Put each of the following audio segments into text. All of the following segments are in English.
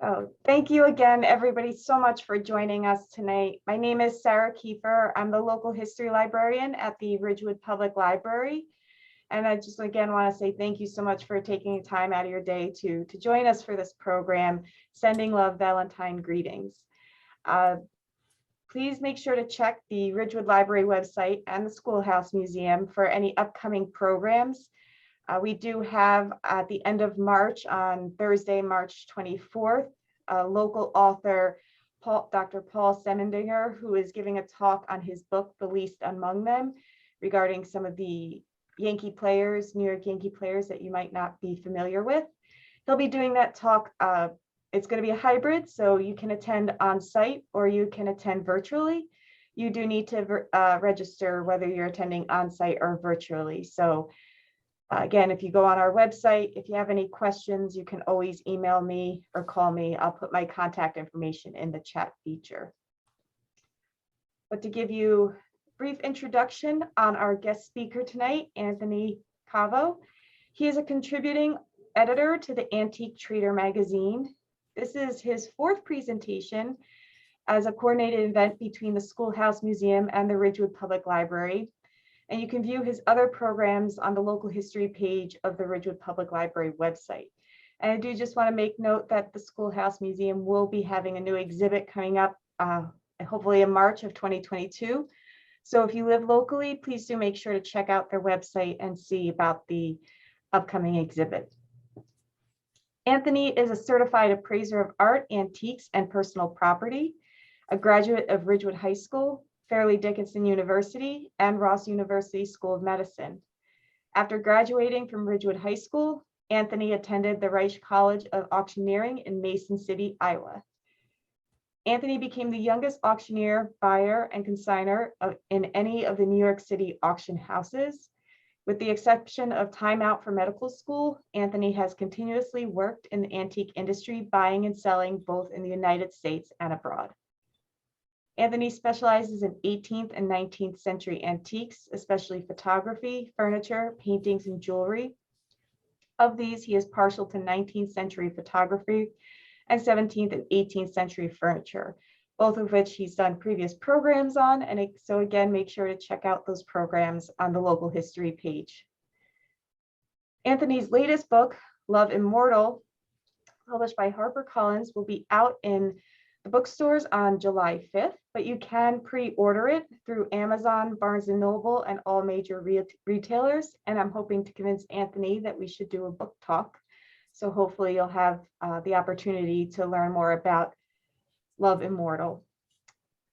So thank you again, everybody, so much for joining us tonight. My name is Sarah Kiefer. I'm the local history librarian at the Ridgewood Public Library. And I just again want to say thank you so much for taking time out of your day to join us for this program, Sending Love Valentine Greetings. Please make sure to check the Ridgewood Library website and the Schoolhouse Museum for any upcoming programs. We do have at the end of March, on Thursday, March 24th, a local author, Dr. Paul Semendinger, who is giving a talk on his book, The Least Among Them, regarding some of the Yankee players, New York Yankee players that you might not be familiar with. He'll be doing that talk. It's going to be a hybrid, so you can attend on site or you can attend virtually. You do need to register whether you're attending on site or virtually. So again, if you go on our website, if you have any questions, you can always email me or call me. I'll put my contact information in the chat feature. But to give you a brief introduction on our guest speaker tonight, Anthony Cavo. He is a contributing editor to the Antique Trader magazine. This is his fourth presentation as a coordinated event between the Schoolhouse Museum and the Ridgewood Public Library. And you can view his other programs on the local history page of the Ridgewood Public Library website. And I do just want to make note that the Schoolhouse Museum will be having a new exhibit coming up, hopefully in March of 2022. So if you live locally, please do make sure to check out their website and see about the upcoming exhibit. Anthony is a certified appraiser of art, antiques, and personal property, a graduate of Ridgewood High School, Fairleigh Dickinson University, and Ross University School of Medicine. After graduating from Ridgewood High School, Anthony attended the Reich College of Auctioneering in Mason City, Iowa. Anthony became the youngest auctioneer, buyer, and consignor in any of the New York City auction houses. With the exception of time out for medical school, Anthony has continuously worked in the antique industry, buying and selling both in the United States and abroad. Anthony specializes in 18th and 19th century antiques, especially photography, furniture, paintings, and jewelry. Of these, he is partial to 19th century photography and 17th and 18th century furniture, both of which he's done previous programs on. And so again, make sure to check out those programs on the local history page. Anthony's latest book, Love Immortal, published by HarperCollins, will be out in the bookstores on July 5th, but you can pre-order it through Amazon, Barnes & Noble, and all major retailers. And I'm hoping to convince Anthony that we should do a book talk. So hopefully you'll have the opportunity to learn more about Love Immortal.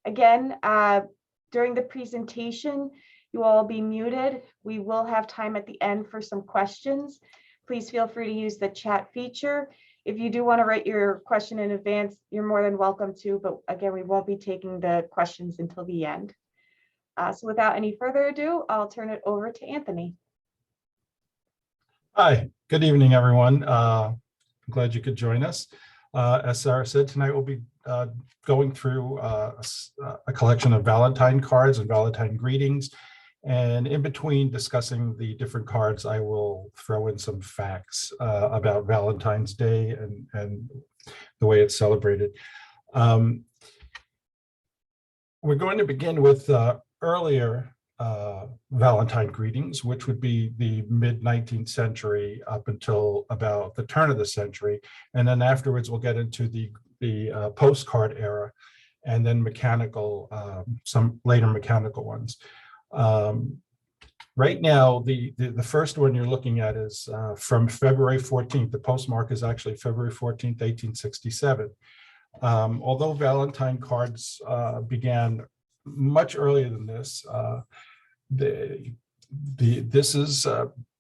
Again, during the presentation, you will all be muted. We will have time at the end for some questions. Please feel free to use the chat feature. If you do want to write your question in advance, you're more than welcome to, but again, we won't be taking the questions until the end. So without any further ado, I'll turn it over to Anthony. Hi, good evening, everyone. I'm glad you could join us. As Sarah said, tonight we'll be going through a collection of Valentine cards and Valentine greetings. And in between discussing the different cards, I will throw in some facts about Valentine's Day and the way it's celebrated. We're going to begin with earlier Valentine greetings, which would be the mid-19th century up until about the turn of the century. And then afterwards, we'll get into the postcard era and then mechanical, some later mechanical ones. Right now, the first one you're looking at is from February 14th. The postmark is actually February 14th, 1867. Although Valentine cards began much earlier than this, this is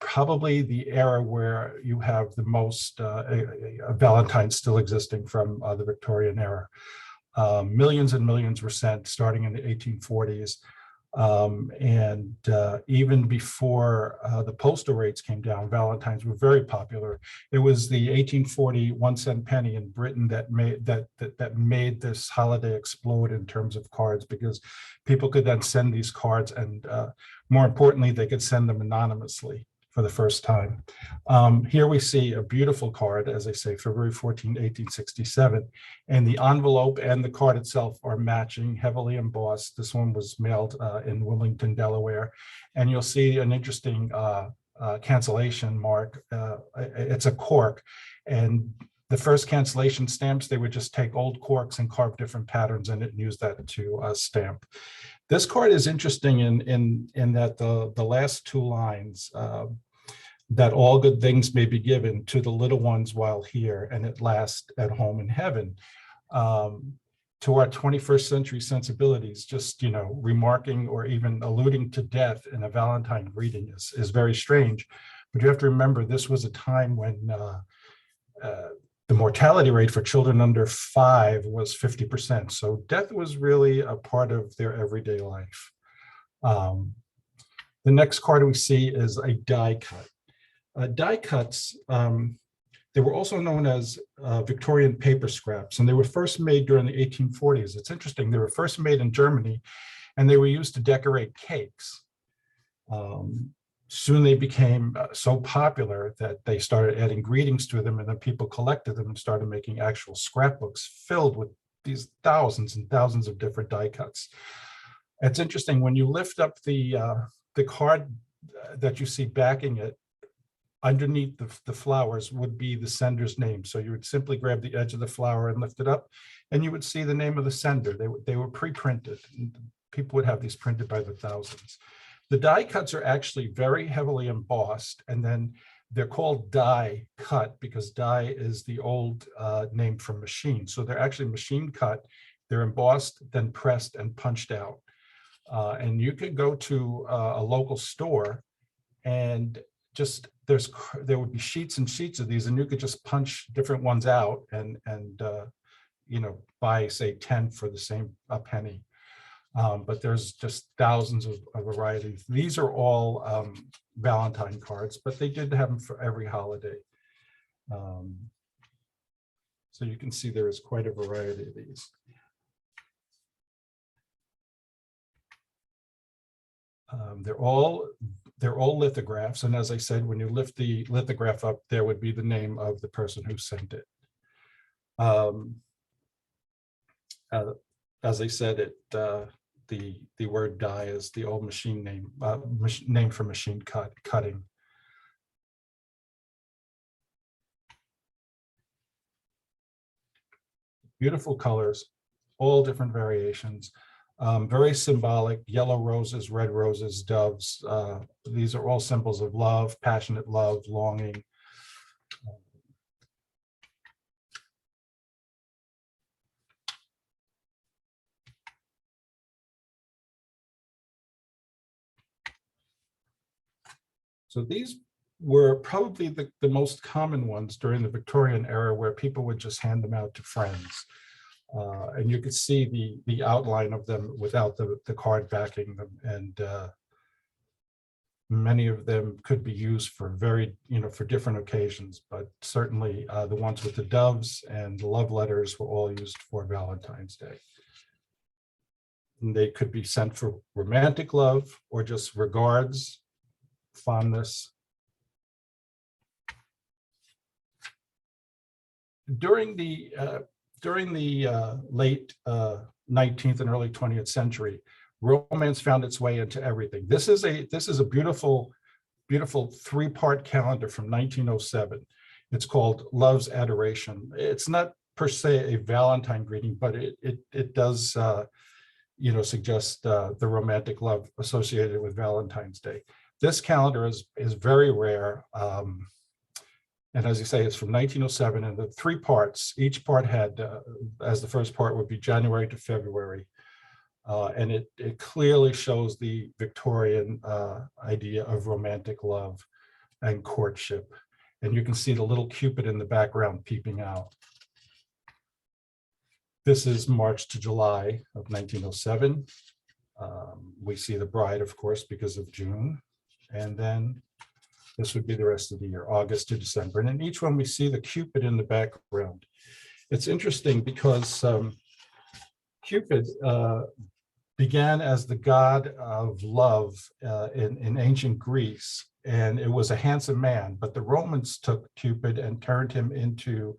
probably the era where you have the most Valentines still existing from the Victorian era. Millions and millions were sent starting in the 1840s. Even before the postal rates came down, Valentines were very popular. It was the 1840 1-cent penny in Britain that made this holiday explode in terms of cards, because people could then send these cards, and more importantly, they could send them anonymously for the first time. Here we see a beautiful card, as I say, February 14, 1867, and the envelope and the card itself are matching, heavily embossed. This one was mailed in Wilmington, Delaware, and you'll see an interesting cancellation mark. It's a cork, and the first cancellation stamps, they would just take old corks and carve different patterns in it and use that to stamp. This card is interesting in that the last two lines, that all good things may be given to the little ones while here and at last at home in heaven. To our 21st century sensibilities, just, remarking or even alluding to death in a Valentine greeting is very strange. But you have to remember, this was a time when the mortality rate for children under 5 was 50%. So death was really a part of their everyday life. The next card we see is a die cut. Die cuts, they were also known as Victorian paper scraps, and they were first made during the 1840s. It's interesting, they were first made in Germany, and they were used to decorate cakes. Soon they became so popular that they started adding greetings to them, and then people collected them and started making actual scrapbooks filled with these thousands and thousands of different die cuts. It's interesting, when you lift up the card that you see backing it, underneath the flowers would be the sender's name. So you would simply grab the edge of the flower and lift it up, and you would see the name of the sender. They were pre-printed. People would have these printed by the thousands. The die cuts are actually very heavily embossed, and then they're called die cut because die is the old name for machine. So they're actually machine cut. They're embossed, then pressed and punched out. And you could go to a local store and just there would be sheets and sheets of these, and you could just punch different ones out and buy, say, 10 for the same a penny. But there's just thousands of varieties. These are all Valentine cards, but they did have them for every holiday. So you can see there is quite a variety of these. They're all lithographs, and as I said, when you lift the lithograph up, there would be the name of the person who sent it. As I said, the word die is the old machine name, name for machine cutting. Beautiful colors, all different variations. Very symbolic: yellow roses, red roses, doves. These are all symbols of love, passionate love, longing. So these were probably the most common ones during the Victorian era, where people would just hand them out to friends. And you could see the outline of them without the card backing them, and many of them could be used for for different occasions, but certainly the ones with the doves and the love letters were all used for Valentine's Day. And they could be sent for romantic love or just regards, fondness. During the late 19th and early 20th century, romance found its way into everything. This is a beautiful 3-part calendar from 1907. It's called Love's Adoration. It's not per se a Valentine greeting, but it does suggest the romantic love associated with Valentine's Day. This calendar is very rare. And as you say, it's from 1907, and the 3 parts. Each part had, as the first part would be January to February. And it clearly shows the Victorian idea of romantic love and courtship. And you can see the little Cupid in the background peeping out. This is March to July of 1907. We see the bride, of course, because of June. And then this would be the rest of the year, August to December. And in each one, we see the Cupid in the background. It's interesting because Cupid began as the god of love in ancient Greece, and it was a handsome man, but the Romans took Cupid and turned him into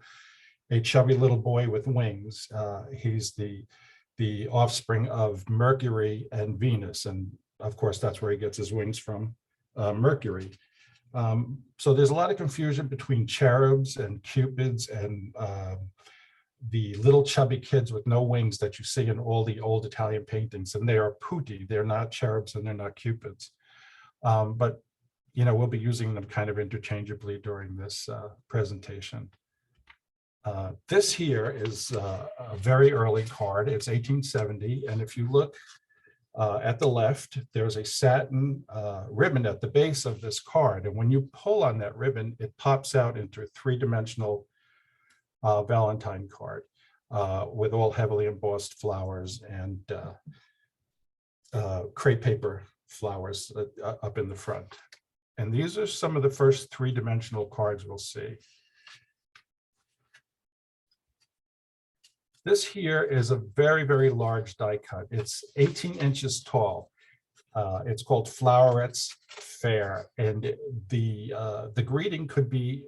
a chubby little boy with wings. He's the offspring of Mercury and Venus, and of course that's where he gets his wings from, Mercury. So there's a lot of confusion between cherubs and cupids and the little chubby kids with no wings that you see in all the old Italian paintings, and they are putti. They're not cherubs and they're not cupids. But we'll be using them kind of interchangeably during this presentation. This here is a very early card. It's 1870, and if you look at the left, there's a satin ribbon at the base of this card, and when you pull on that ribbon, it pops out into a three-dimensional Valentine card with all heavily embossed flowers and crepe paper flowers up in the front. And these are some of the first three-dimensional cards we'll see. This here is a very, very large die cut. It's 18 inches tall. It's called Flowerettes Fair, and the greeting could be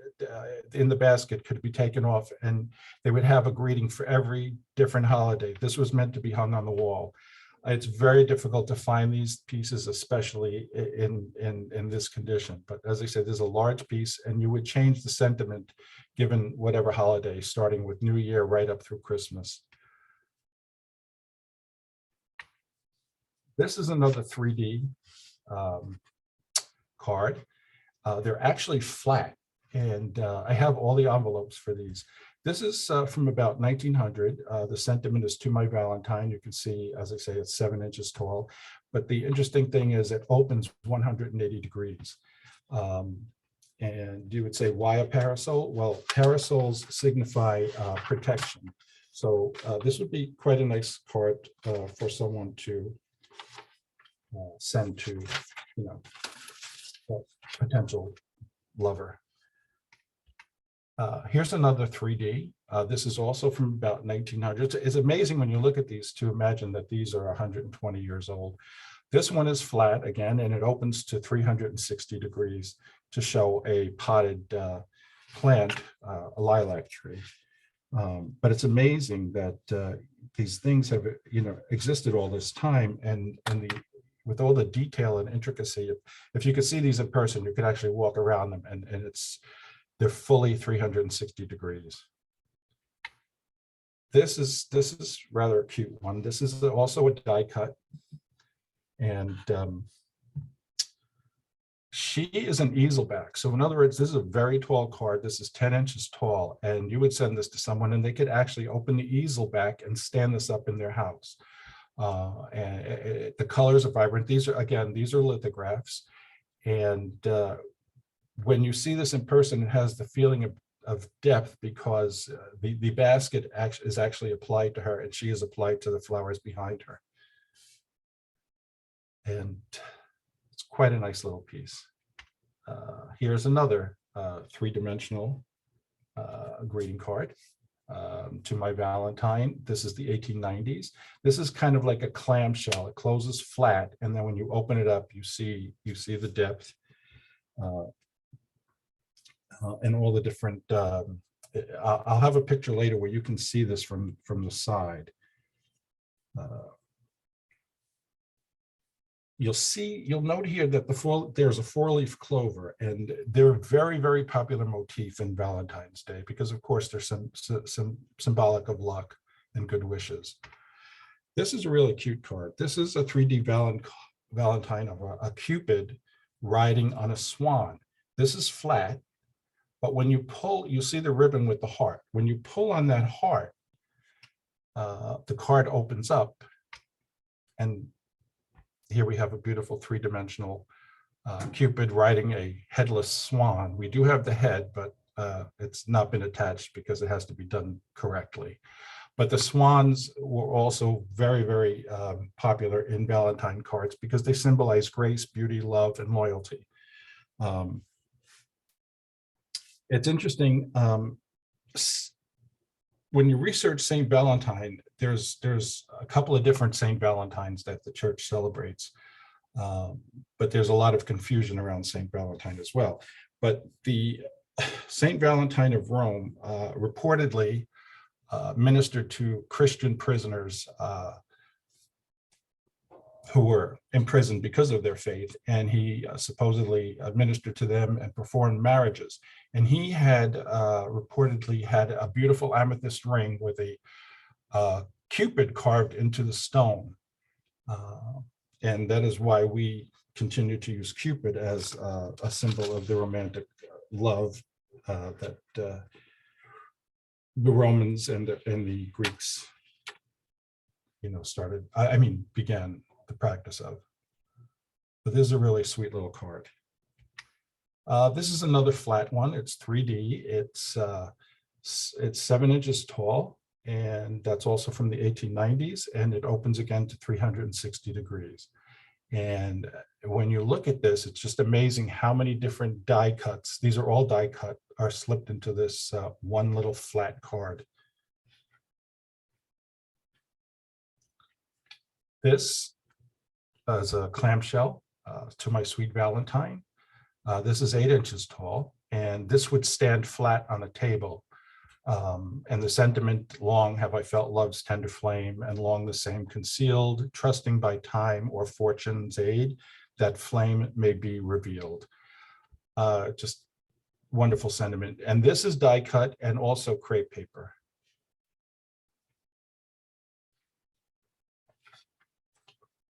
in the basket, could be taken off, and they would have a greeting for every different holiday. This was meant to be hung on the wall. It's very difficult to find these pieces, especially in this condition. But as I said, there's a large piece, and you would change the sentiment given whatever holiday, starting with New Year right up through Christmas. This is another 3D card. They're actually flat, and I have all the envelopes for these. This is from about 1900. The sentiment is "To My Valentine." You can see, as I say, it's 7 inches tall. But the interesting thing is it opens 180 degrees. And you would say, why a parasol? Well, parasols signify protection. So this would be quite a nice card for someone to send to, a potential lover. Here's another 3D. This is also from about 1900. It's amazing when you look at these to imagine that these are 120 years old. This one is flat again, and it opens to 360 degrees to show a potted plant, a lilac tree. But it's amazing that these things have, existed all this time, and with all the detail and intricacy. If you could see these in person, you could actually walk around them, and they're fully 360 degrees. This is rather a cute one. This is also a die cut, and she is an easel back. So in other words, this is a very tall card. This is 10 inches tall, and you would send this to someone, and they could actually open the easel back and stand this up in their house. And the colors are vibrant. These are lithographs, and when you see this in person, it has the feeling of depth because the basket is actually applied to her, and she is applied to the flowers behind her. And it's quite a nice little piece. Here's another three-dimensional greeting card. To My Valentine. This is the 1890s. This is kind of like a clamshell. It closes flat, and then when you open it up, you see the depth and all the different. I'll have a picture later where you can see this from the side. You'll note here that there's a four-leaf clover, and they're a very, very popular motif in Valentine's Day because, of course, they're some symbolic of luck and good wishes. This is a really cute card. This is a 3D Valentine of a Cupid riding on a swan. This is flat, but when you pull, you see the ribbon with the heart. When you pull on that heart, the card opens up, and here we have a beautiful three-dimensional Cupid riding a headless swan. We do have the head, but it's not been attached because it has to be done correctly. But the swans were also very, very popular in Valentine cards because they symbolize grace, beauty, love, and loyalty. It's interesting. when you research Saint Valentine, there's a couple of different Saint Valentines that the church celebrates, but there's a lot of confusion around Saint Valentine as well. But the Saint Valentine of Rome reportedly ministered to Christian prisoners who were imprisoned because of their faith, and he supposedly ministered to them and performed marriages. And he had reportedly had a beautiful amethyst ring with a Cupid carved into the stone. And that is why we continue to use Cupid as a symbol of the romantic love that the Romans and the Greeks, began the practice of. But this is a really sweet little card. This is another flat one. It's 3D. It's 7 inches tall, and that's also from the 1890s, and it opens again to 360 degrees. And when you look at this, it's just amazing how many different die cuts, these are all die cut, are slipped into this one little flat card. This is a clamshell to my sweet Valentine. This is 8 inches tall, and this would stand flat on a table. And the sentiment, long have I felt love's tender flame, and long the same concealed, trusting by time or fortune's aid, that flame may be revealed. Just wonderful sentiment. And this is die cut and also crepe paper.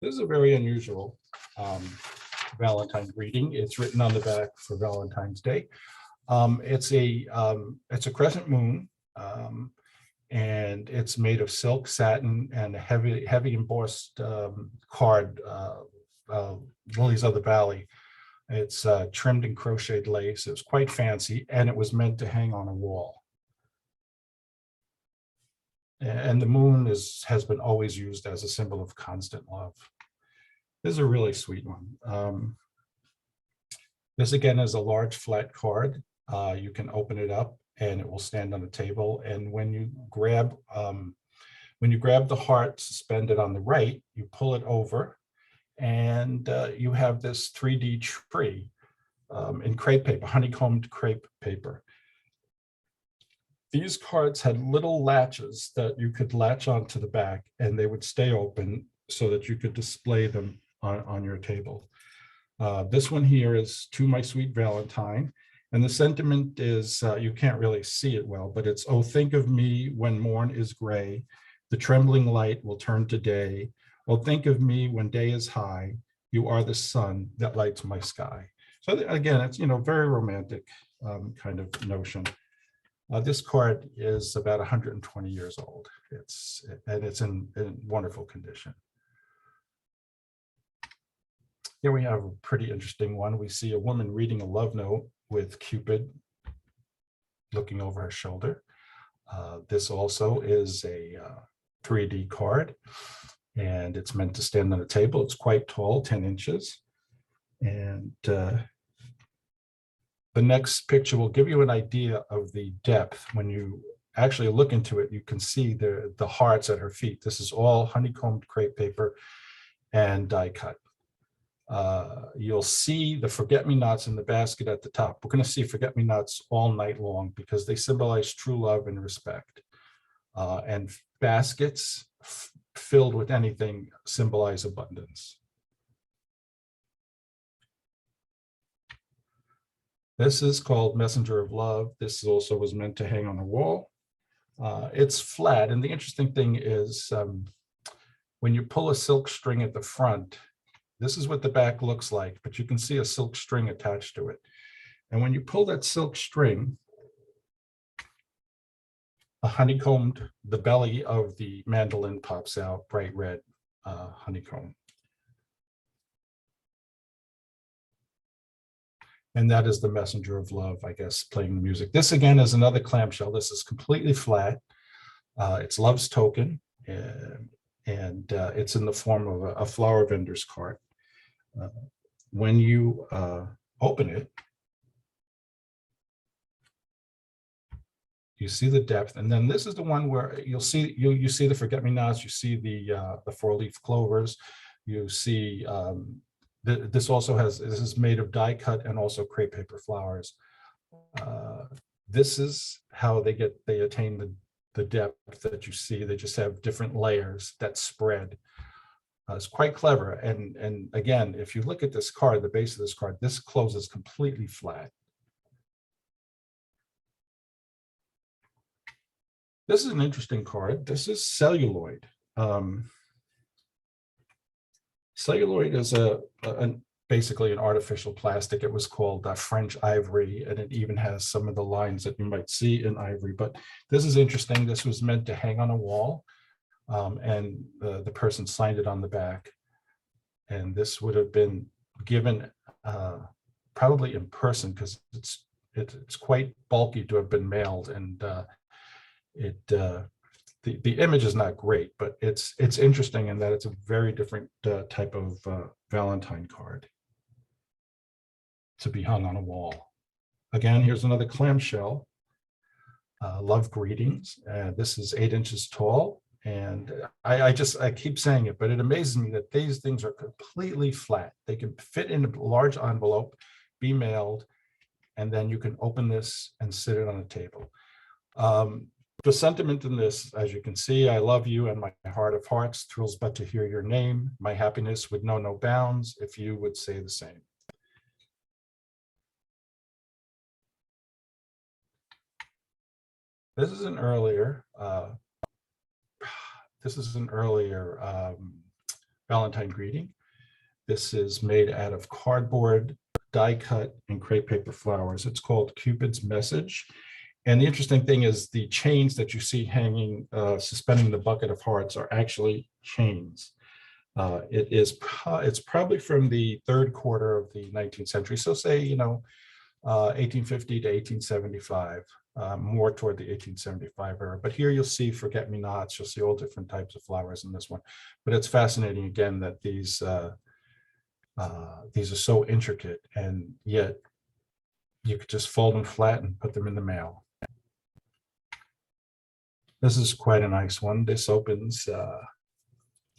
This is a very unusual Valentine greeting. It's written on the back for Valentine's Day. It's a crescent moon, and it's made of silk, satin, and a heavy embossed card, Lilies of the Valley. It's trimmed in crocheted lace. It was quite fancy, and it was meant to hang on a wall. And the moon has been always used as a symbol of constant love. This is a really sweet one. This again is a large flat card. You can open it up and it will stand on the table. And when you grab the heart suspended on the right, you pull it over, and you have this 3D tree in crepe paper, honeycombed crepe paper. These cards had little latches that you could latch onto the back, and they would stay open so that you could display them on your table. This one here is To My Sweet Valentine, and the sentiment is, you can't really see it well, but it's, oh, think of me when morn is gray, the trembling light will turn to day. Oh, think of me when day is high, you are the sun that lights my sky. So again, it's, very romantic kind of notion. This card is about 120 years old. It's in wonderful condition. Here we have a pretty interesting one. We see a woman reading a love note with Cupid looking over her shoulder. This also is a 3D card, and it's meant to stand on a table. It's quite tall, 10 inches. And the next picture will give you an idea of the depth. When you actually look into it, you can see the hearts at her feet. This is all honeycombed crepe paper and die cut. You'll see the forget-me-nots in the basket at the top. We're going to see forget-me-nots all night long because they symbolize true love and respect. And baskets filled with anything symbolize abundance. This is called Messenger of Love. This also was meant to hang on a wall. It's flat, and the interesting thing is when you pull a silk string at the front, this is what the back looks like, but you can see a silk string attached to it. And when you pull that silk string, the belly of the mandolin pops out, bright red honeycomb. And that is the Messenger of Love, I guess, playing the music. This again is another clamshell. This is completely flat. It's Love's Token, and it's in the form of a flower vendor's cart. When you open it, You see the depth, and then this is the one where you see the forget-me-nots, you see the four-leaf clovers, you see this is made of die cut and also crepe paper flowers. This is how they attain the depth that you see. They just have different layers that spread. It's quite clever, and again, if you look at this card, the base of this card, this closes completely flat. This is an interesting card. This is celluloid. Celluloid is basically an artificial plastic. It was called French ivory, and it even has some of the lines that you might see in ivory. But this is interesting. This was meant to hang on a wall, and the person signed it on the back. And this would have been given probably in person, because it's quite bulky to have been mailed, and the image is not great, but it's interesting in that it's a very different type of Valentine card to be hung on a wall. Again, here's another clamshell. Love greetings. This is 8 inches tall, and I keep saying it, but it amazes me that these things are completely flat. They can fit in a large envelope, be mailed, and then you can open this and sit it on a table. The sentiment in this, as you can see, I love you and my heart of hearts thrills but to hear your name. My happiness would know no bounds if you would say the same. This is an earlier Valentine greeting. This is made out of cardboard, die cut, and crepe paper flowers. It's called Cupid's Message. And the interesting thing is the chains that you see hanging, suspending the bucket of hearts, are actually chains. It's probably from the third quarter of the 19th century. So say, 1850 to 1875, more toward the 1875 era. But here you'll see forget-me-nots, you'll see all different types of flowers in this one. But it's fascinating, again, that these are so intricate, and yet you could just fold them flat and put them in the mail. This is quite a nice one. This opens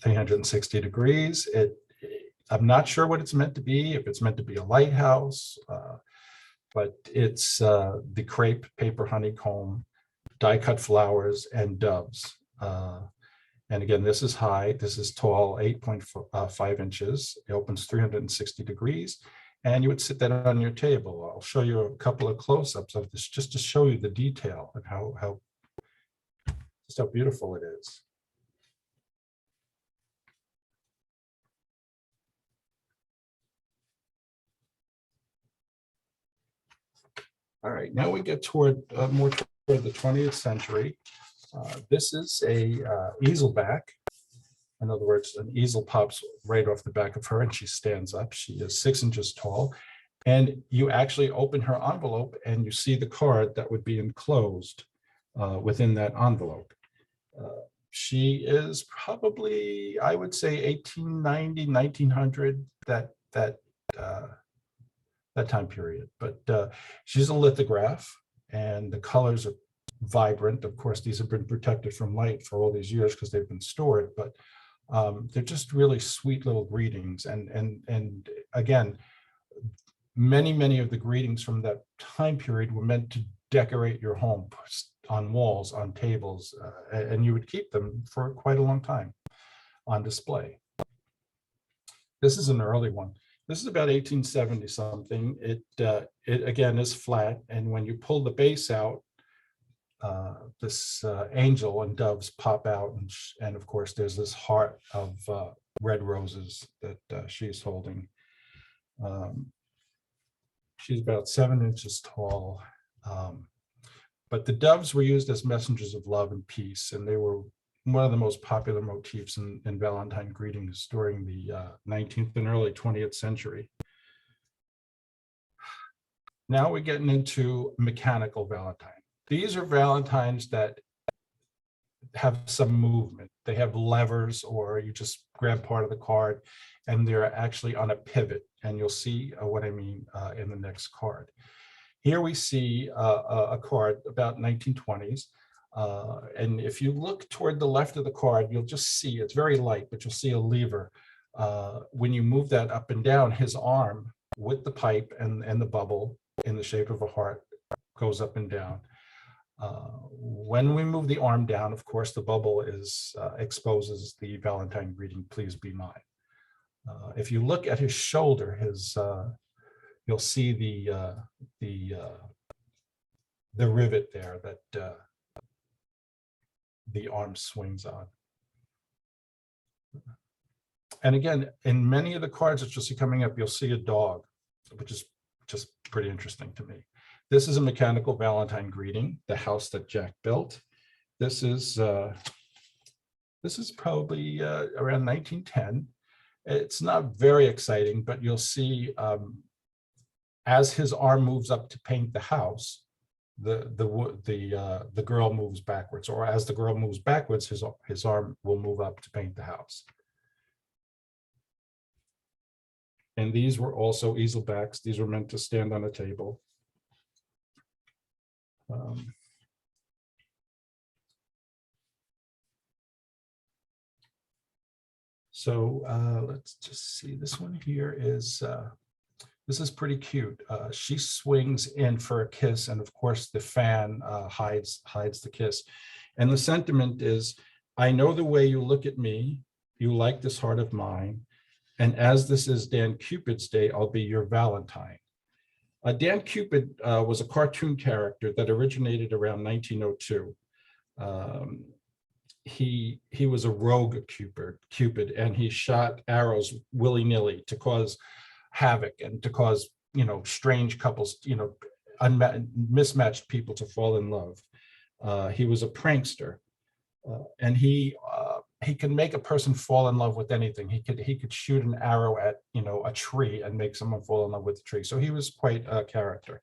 360 degrees. I'm not sure what it's meant to be, if it's meant to be a lighthouse, but it's the crepe paper honeycomb, die cut flowers, and doves. And again, this is high, this is tall, 8.5 inches. It opens 360 degrees. And you would sit that on your table. I'll show you a couple of close-ups of this just to show you the detail and how beautiful it is. All right, now we get toward more toward the 20th century. This is a easel back. In other words, an easel pops right off the back of her and she stands up. She is 6 inches tall. And you actually open her envelope and you see the card that would be enclosed within that envelope. She is probably, I would say, 1890, 1900, that time period. But she's a lithograph, and the colors are vibrant. Of course, these have been protected from light for all these years because they've been stored, but they're just really sweet little greetings. And again, many of the greetings from that time period were meant to decorate your home on walls, on tables, and you would keep them for quite a long time on display. This is an early one. This is about 1870 something. It again is flat, and when you pull the base out, this angel and doves pop out, and of course there's this heart of red roses that she's holding. She's about 7 inches tall. But the doves were used as messengers of love and peace, and they were one of the most popular motifs in Valentine greetings during the 19th and early 20th century. Now we're getting into mechanical Valentine. These are Valentines that have some movement. They have levers, or you just grab part of the card and they're actually on a pivot, and you'll see what I mean in the next card. Here we see a card about 1920s. And if you look toward the left of the card, you'll just see, it's very light, but you'll see a lever. When you move that up and down, his arm with the pipe and the bubble in the shape of a heart goes up and down. When we move the arm down, of course, the bubble exposes the Valentine greeting, "Please be mine." If you look at his shoulder, you'll see the rivet there that the arm swings on. And again, in many of the cards that you'll see coming up, you'll see a dog, which is just pretty interesting to me. This is a mechanical Valentine greeting, the house that Jack built. This is probably around 1910. It's not very exciting, but you'll see as his arm moves up to paint the house, the girl moves backwards, or as the girl moves backwards, his arm will move up to paint the house. And these were also easel backs. These were meant to stand on a table. Let's just see. This one here is, this is pretty cute. She swings in for a kiss, and of course the fan hides the kiss. And the sentiment is, "I know the way you look at me. You like this heart of mine. And as this is Dan Cupid's day, I'll be your Valentine." Dan Cupid was a cartoon character that originated around 1902. He was a rogue Cupid, and he shot arrows willy-nilly to cause havoc and to cause, strange couples, mismatched people to fall in love. He was a prankster, and he can make a person fall in love with anything. He could shoot an arrow at a tree and make someone fall in love with the tree. So he was quite a character.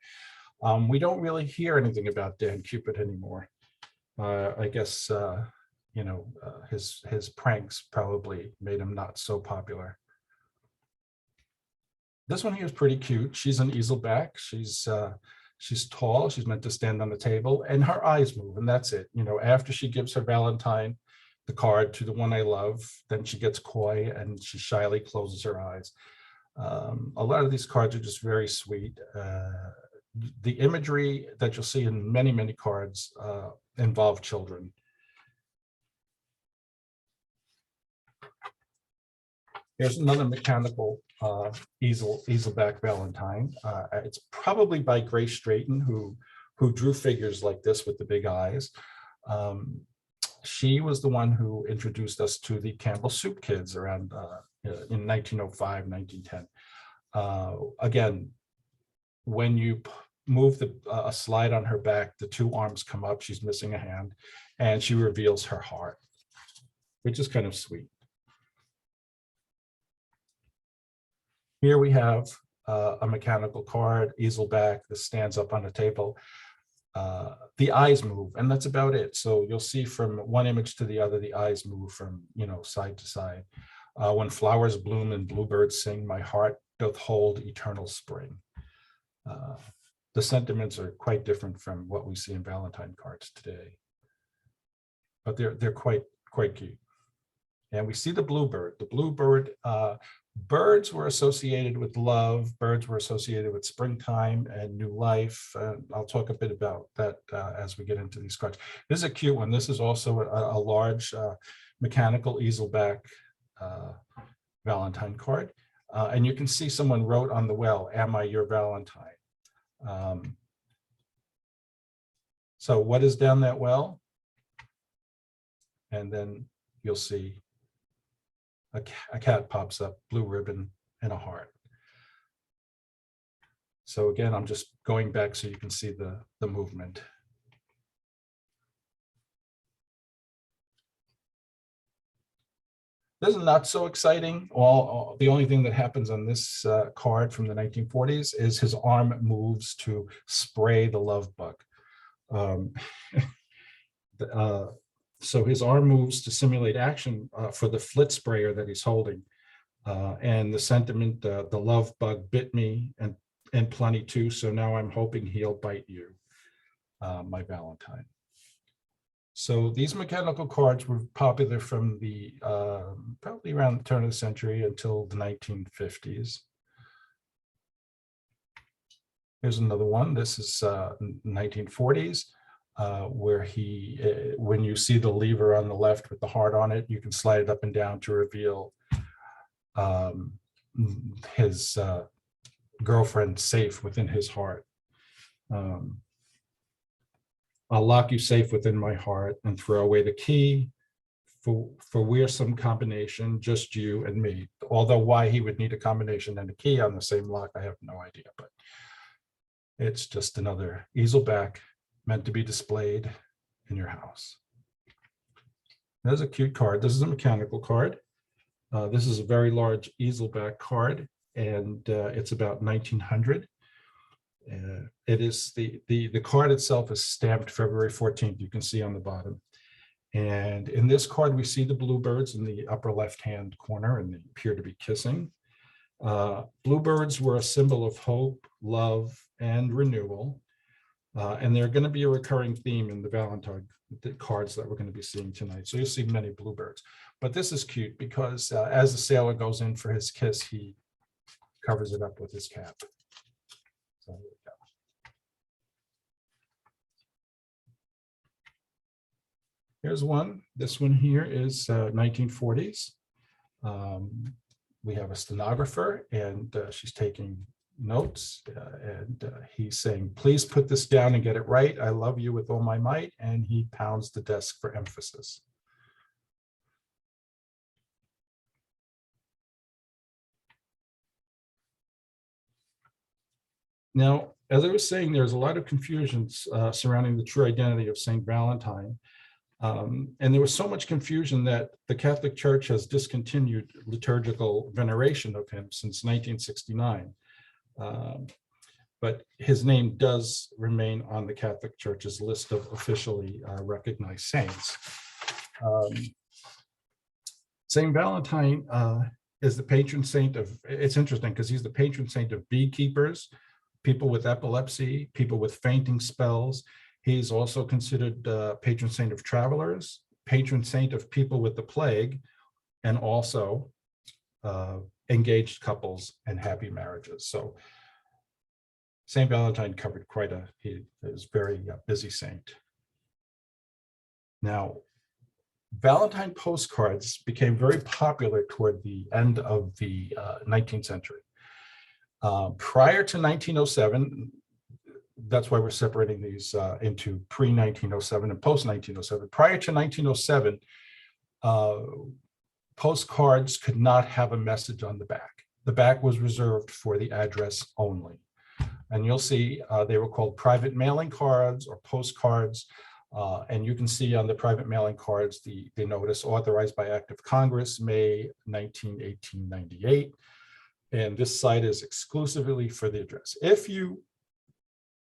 We don't really hear anything about Dan Cupid anymore. I guess his pranks probably made him not so popular. This one here is pretty cute. She's an easel back. She's tall. She's meant to stand on the table, and her eyes move, and that's it. After she gives her Valentine the card to the one I love, then she gets coy and she shyly closes her eyes. A lot of these cards are just very sweet. The imagery that you'll see in many, many cards involve children. Here's another mechanical easel back Valentine. It's probably by Grace Straighton, who drew figures like this with the big eyes. She was the one who introduced us to the Campbell Soup Kids around in 1905, 1910. Again, when you move a slide on her back, the two arms come up, she's missing a hand, and she reveals her heart, which is kind of sweet. Here we have a mechanical card, easel back, that stands up on a table. The eyes move, and that's about it. So you'll see from one image to the other, the eyes move from side to side. When flowers bloom and bluebirds sing, my heart doth hold eternal spring. The sentiments are quite different from what we see in Valentine cards today, but they're quite cute. And we see the bluebird. The bluebird, birds were associated with love. Birds were associated with springtime and new life. I'll talk a bit about that as we get into these cards. This is a cute one. This is also a large mechanical easel back Valentine card. And you can see someone wrote on the well, "Am I your Valentine?" So what is down that well? And then you'll see a cat pops up, blue ribbon, and a heart. So again, I'm just going back so you can see the movement. This is not so exciting. The only thing that happens on this card from the 1940s is his arm moves to spray the love bug. So his arm moves to simulate action for the flit sprayer that he's holding. And the sentiment, the love bug bit me, and and plenty too. So now I'm hoping he'll bite you, my Valentine. So these mechanical cards were popular from the probably around the turn of the century until the 1950s. Here's another one. This is 1940s, where when you see the lever on the left with the heart on it, you can slide it up and down to reveal his girlfriend safe within his heart. I'll lock you safe within my heart and throw away the key, for we're some combination, just you and me. Although why he would need a combination and a key on the same lock, I have no idea, but it's just another easel back meant to be displayed in your house. There's a cute card. This is a mechanical card. This is a very large easel back card, and it's about 1900. It is the card itself is stamped February 14th. You can see on the bottom. And in this card, we see the bluebirds in the upper left-hand corner, and they appear to be kissing. Bluebirds were a symbol of hope, love, and renewal. And they're going to be a recurring theme in the Valentine cards that we're going to be seeing tonight. So you'll see many bluebirds. But this is cute because as the sailor goes in for his kiss, he covers it up with his cap. So there we go. Here's one. This one here is 1940s. We have a stenographer, and she's taking notes, and he's saying, please put this down and get it right. I love you with all my might. And he pounds the desk for emphasis. Now, as I was saying, there's a lot of confusions surrounding the true identity of Saint Valentine. And there was so much confusion that the Catholic Church has discontinued liturgical veneration of him since 1969. But his name does remain on the Catholic Church's list of officially recognized saints. Saint Valentine is the patron saint of, it's interesting because he's the patron saint of beekeepers, people with epilepsy, people with fainting spells. He's also considered patron saint of travelers, patron saint of people with the plague, and also engaged couples and happy marriages. So Saint Valentine covered he was very busy saint. Now, Valentine postcards became very popular toward the end of the 19th century. Prior to 1907, that's why we're separating these into pre-1907 and post-1907. Prior to 1907, postcards could not have a message on the back. The back was reserved for the address only. And you'll see they were called private mailing cards or postcards. And you can see on the private mailing cards the notice authorized by Act of Congress, May 19, 1898. And this site is exclusively for the address. If you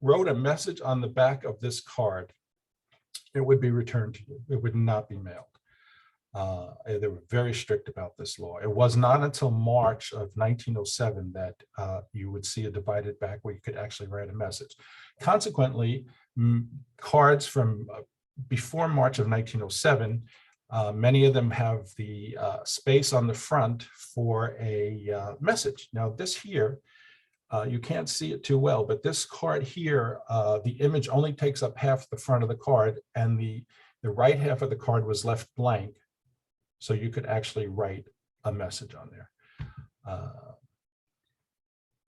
wrote a message on the back of this card, it would be returned to you. It would not be mailed. They were very strict about this law. It was not until March of 1907 that you would see a divided back where you could actually write a message. Consequently, cards from before March of 1907, many of them have the space on the front for a message. Now this here, you can't see it too well, but this card here, the image only takes up half the front of the card, and the right half of the card was left blank. So you could actually write a message on there.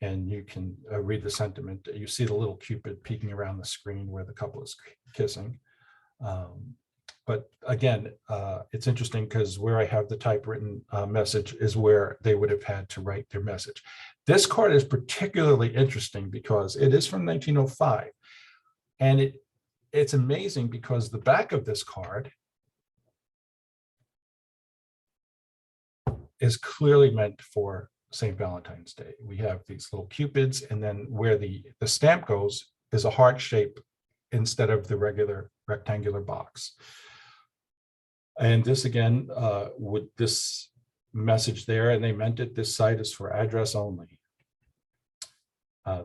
And you can read the sentiment. You see the little Cupid peeking around the screen where the couple is kissing. But again, it's interesting because where I have the typewritten message is where they would have had to write their message. This card is particularly interesting because it is from 1905. And it's amazing because the back of this card is clearly meant for St. Valentine's Day. We have these little Cupids, and then where the stamp goes is a heart shape instead of the regular rectangular box. And this again, with this message there, and they meant it, this site is for address only.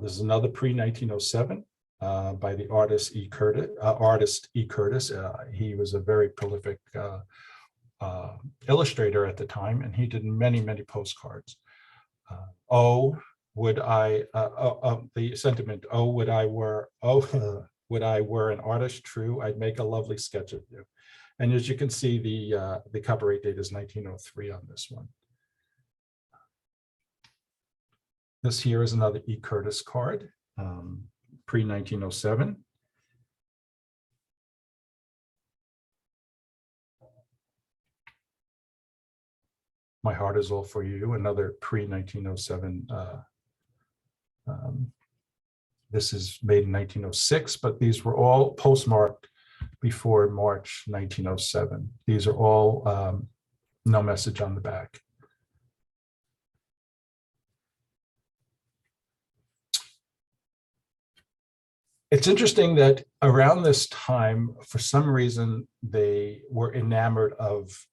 This is another pre-1907 by the artist E. Curtis. He was a very prolific illustrator at the time, and he did many, many postcards. The sentiment, would I were an artist true, I'd make a lovely sketch of you. And as you can see, the copyright date is 1903 on this one. This here is another E. Curtis card, pre-1907. My Heart Is All For You, another pre-1907. This is made in 1906, but these were all postmarked before March 1907. These are all no message on the back. It's interesting that around this time, for some reason, they were enamored of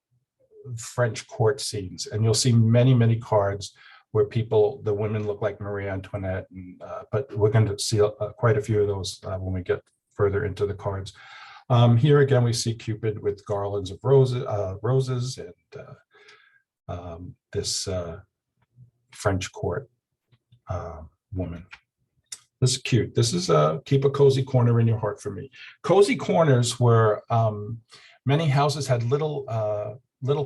French court scenes, and you'll see many, many cards where the women look like Marie Antoinette, and, but we're going to see quite a few of those when we get further into the cards. Here again, we see Cupid with garlands of roses and this French court woman. This is cute. This is keep a cozy corner in your heart for me. Cozy corners were, many houses had little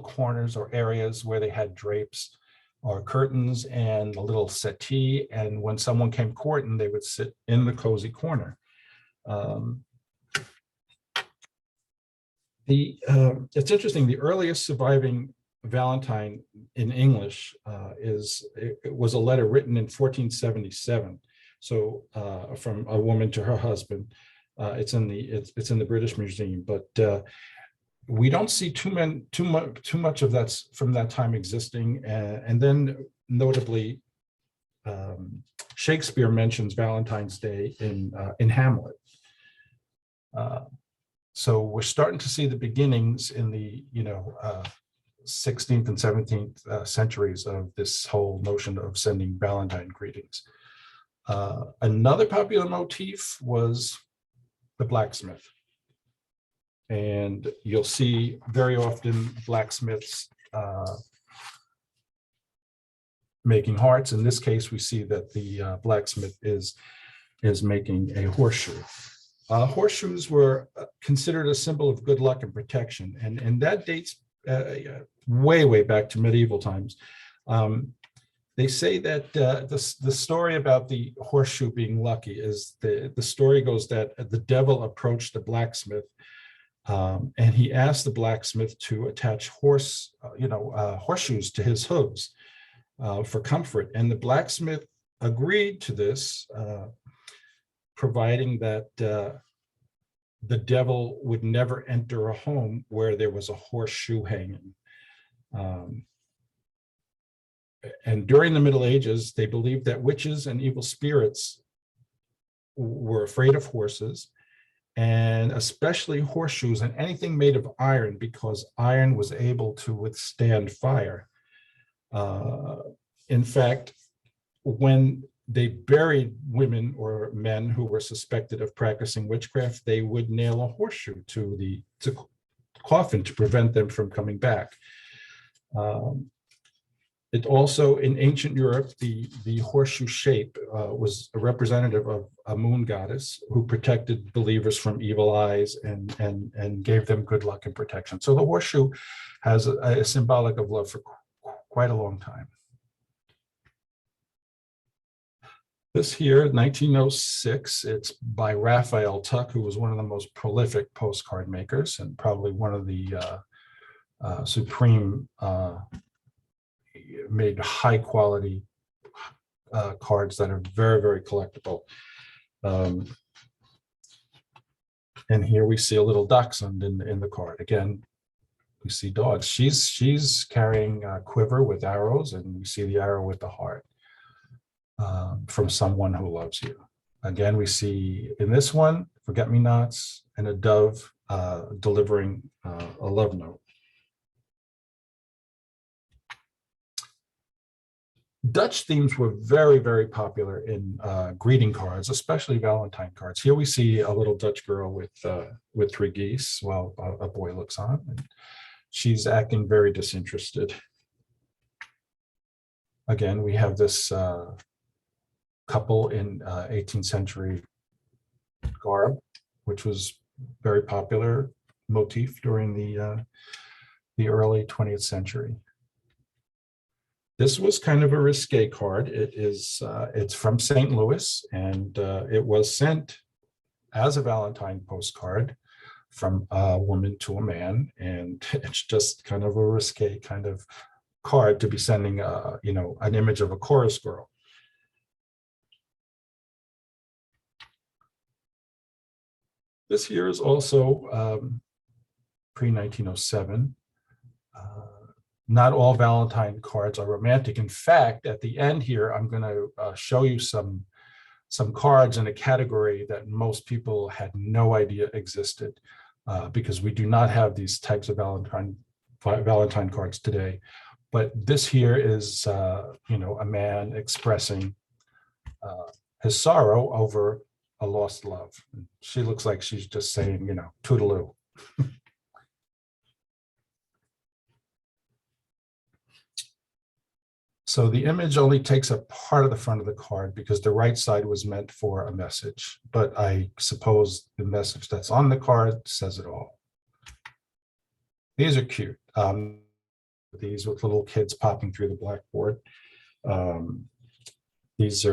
corners or areas where they had drapes or curtains and a little settee. And when someone came courting, they would sit in the cozy corner. It's interesting, the earliest surviving Valentine in English it was a letter written in 1477. So from a woman to her husband. It's in the British Museum, but we don't see too much of that from that time existing. And then notably, Shakespeare mentions Valentine's Day in Hamlet. So we're starting to see the beginnings in the 16th and 17th centuries of this whole notion of sending Valentine greetings. Another popular motif was the blacksmith. And you'll see very often blacksmiths making hearts. In this case, we see that the blacksmith is making a horseshoe. Horseshoes were considered a symbol of good luck and protection, and that dates way back to medieval times. They say that the story about the horseshoe being lucky is the story goes that the devil approached the blacksmith, and he asked the blacksmith to attach horseshoes to his hooves for comfort, and the blacksmith agreed to this, providing that the devil would never enter a home where there was a horseshoe hanging. And during the Middle Ages, they believed that witches and evil spirits were afraid of horses, and especially horseshoes and anything made of iron, because iron was able to withstand fire. In fact, when they buried women or men who were suspected of practicing witchcraft, they would nail a horseshoe to the coffin to prevent them from coming back. It also, in ancient Europe, the horseshoe shape was a representative of a moon goddess who protected believers from evil eyes and gave them good luck and protection. So the horseshoe has a symbolic of love for quite a long time. This here, 1906, it's by Raphael Tuck, who was one of the most prolific postcard makers and probably one of the supreme made high quality cards that are very collectible. And here we see a little dachshund in the card. Again, we see dogs. She's carrying a quiver with arrows, and we see the arrow with the heart from someone who loves you. Again, we see in this one forget-me-nots and a dove delivering a love note. Dutch themes were very, very popular in greeting cards, especially Valentine cards. Here we see a little Dutch girl with three geese while a boy looks on. And she's acting very disinterested. Again, we have this couple in 18th century garb, which was very popular motif during the early 20th century. This was kind of a risque card. It's from St. Louis, and it was sent as a Valentine postcard from a woman to a man, and it's just kind of a risque kind of card to be sending, an image of a chorus girl. This here is also pre-1907. Not all Valentine cards are romantic. In fact, at the end here, I'm going to show you some cards in a category that most people had no idea existed, because we do not have these types of Valentine cards today. But this here is, a man expressing his sorrow over a lost love. She looks like she's just saying, toodaloo. So the image only takes up part of the front of the card because the right side was meant for a message, but I suppose the message that's on the card says it all. These are cute. These with little kids popping through the blackboard. It's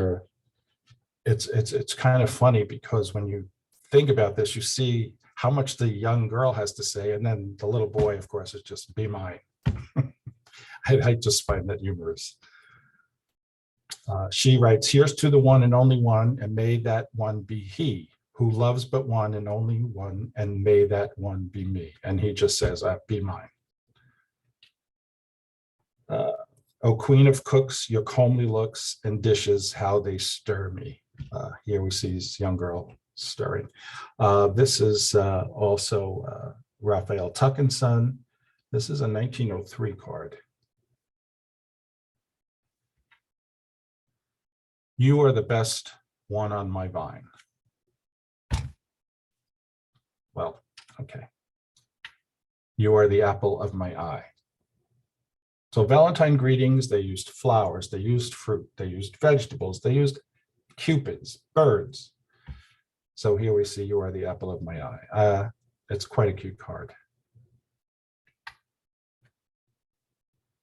kind of funny because when you think about this, you see how much the young girl has to say, and then the little boy, of course, is just be mine. I just find that humorous. She writes, here's to the one and only one, and may that one be he who loves but one and only one, and may that one be me. And he just says, be mine. O queen of cooks, your comely looks and dishes, how they stir me. Here we see this young girl stirring. This is also Raphael Tuck and Son. This is a 1903 card. You are the best one on my vine. Well, okay. You are the apple of my eye. So Valentine greetings, they used flowers, they used fruit, they used vegetables, they used cupids, birds. So here we see you are the apple of my eye. It's quite a cute card.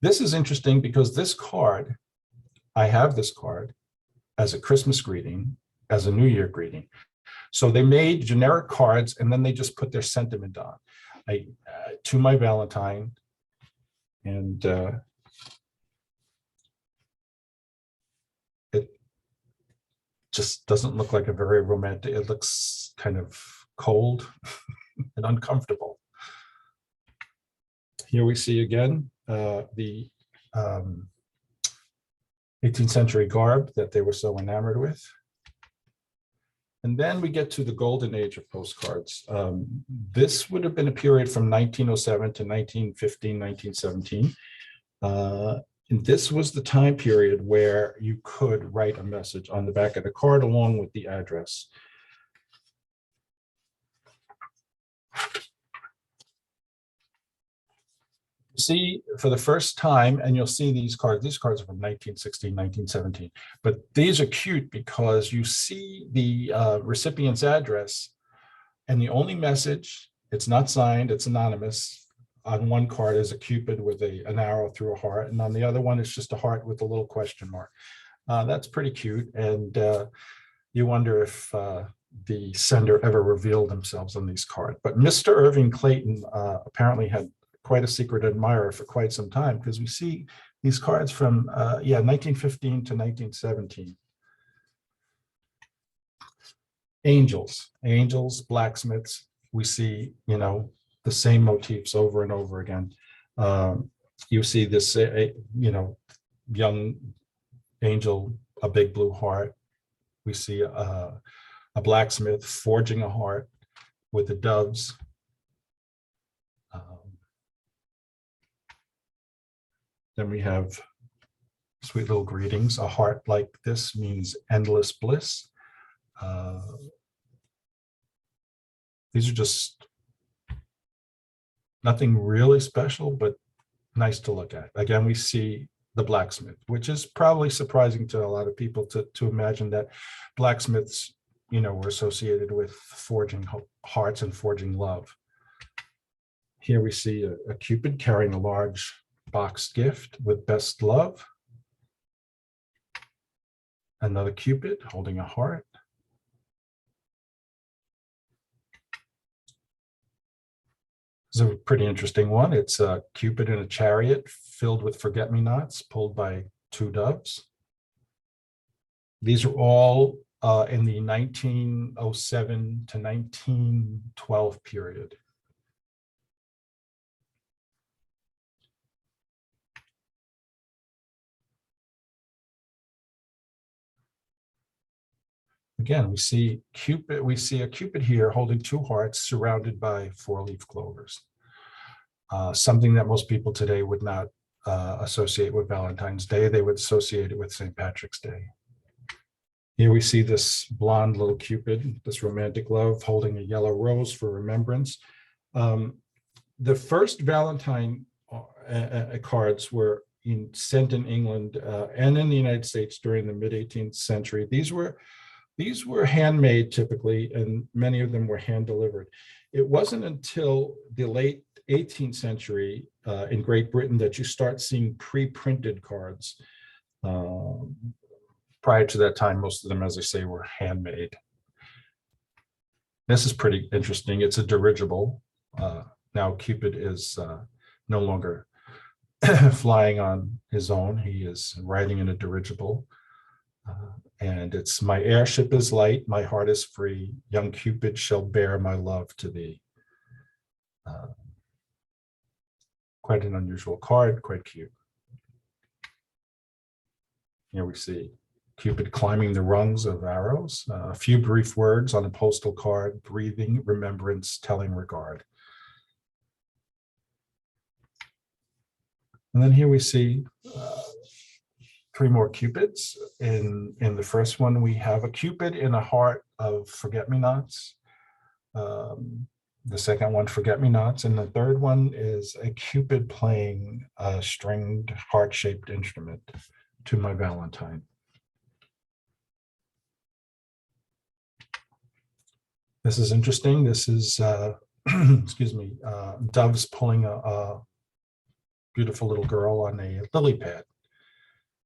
This is interesting because this card, I have this card as a Christmas greeting, as a New Year greeting. So they made generic cards and then they just put their sentiment on. To my Valentine, and it just doesn't look like a very romantic, it looks kind of cold and uncomfortable. Here we see again the 18th century garb that they were so enamored with. And then we get to the Golden Age of Postcards. This would have been a period from 1907 to 1915, 1917. And this was the time period where you could write a message on the back of the card along with the address. See, for the first time, and you'll see these cards are from 1916, 1917, but these are cute because you see the recipient's address and the only message, it's not signed, it's anonymous. On one card is a Cupid with an arrow through a heart, and on the other one is just a heart with a little question mark. That's pretty cute, and you wonder if the sender ever revealed themselves on these cards. But Mr. Irving Clayton apparently had quite a secret admirer for quite some time, because we see these cards from 1915 to 1917. Angels, blacksmiths, we see, the same motifs over and over again. You see this, young angel, a big blue heart. We see a blacksmith forging a heart with the doves. Then we have Sweet little greetings. A heart like this means endless bliss. These are just nothing really special, but nice to look at. Again, we see the blacksmith, which is probably surprising to a lot of people to imagine that blacksmiths, were associated with forging hearts and forging love. Here we see a Cupid carrying a large boxed gift with best love. Another Cupid holding a heart. This is a pretty interesting one. It's a Cupid in a chariot filled with forget-me-nots pulled by two doves. These are all in the 1907 to 1912 period. Again, we see a Cupid here holding two hearts surrounded by four-leaf clovers. Something that most people today would not associate with Valentine's Day. They would associate it with St. Patrick's Day. Here we see this blonde little Cupid, this romantic love, holding a yellow rose for remembrance. The first Valentine cards were sent in England and in the United States during the mid-18th century. These were handmade typically, and many of them were hand delivered. It wasn't until the late 18th century in Great Britain that you start seeing pre-printed cards. Prior to that time, most of them, as I say, were handmade. This is pretty interesting. It's a dirigible. Now Cupid is no longer flying on his own. He is riding in a dirigible. And it's my airship is light, my heart is free. Young Cupid shall bear my love to thee. Quite an unusual card, quite cute. Here we see Cupid climbing the rungs of arrows. A few brief words on a postal card, breathing, remembrance, telling regard. And then here we see three more Cupids. In the first one, we have a Cupid in a heart of forget-me-nots. The second one, forget-me-nots. And the third one is a Cupid playing a stringed heart-shaped instrument, to my Valentine. This is interesting. This is, excuse me, doves pulling a beautiful little girl on a lily pad.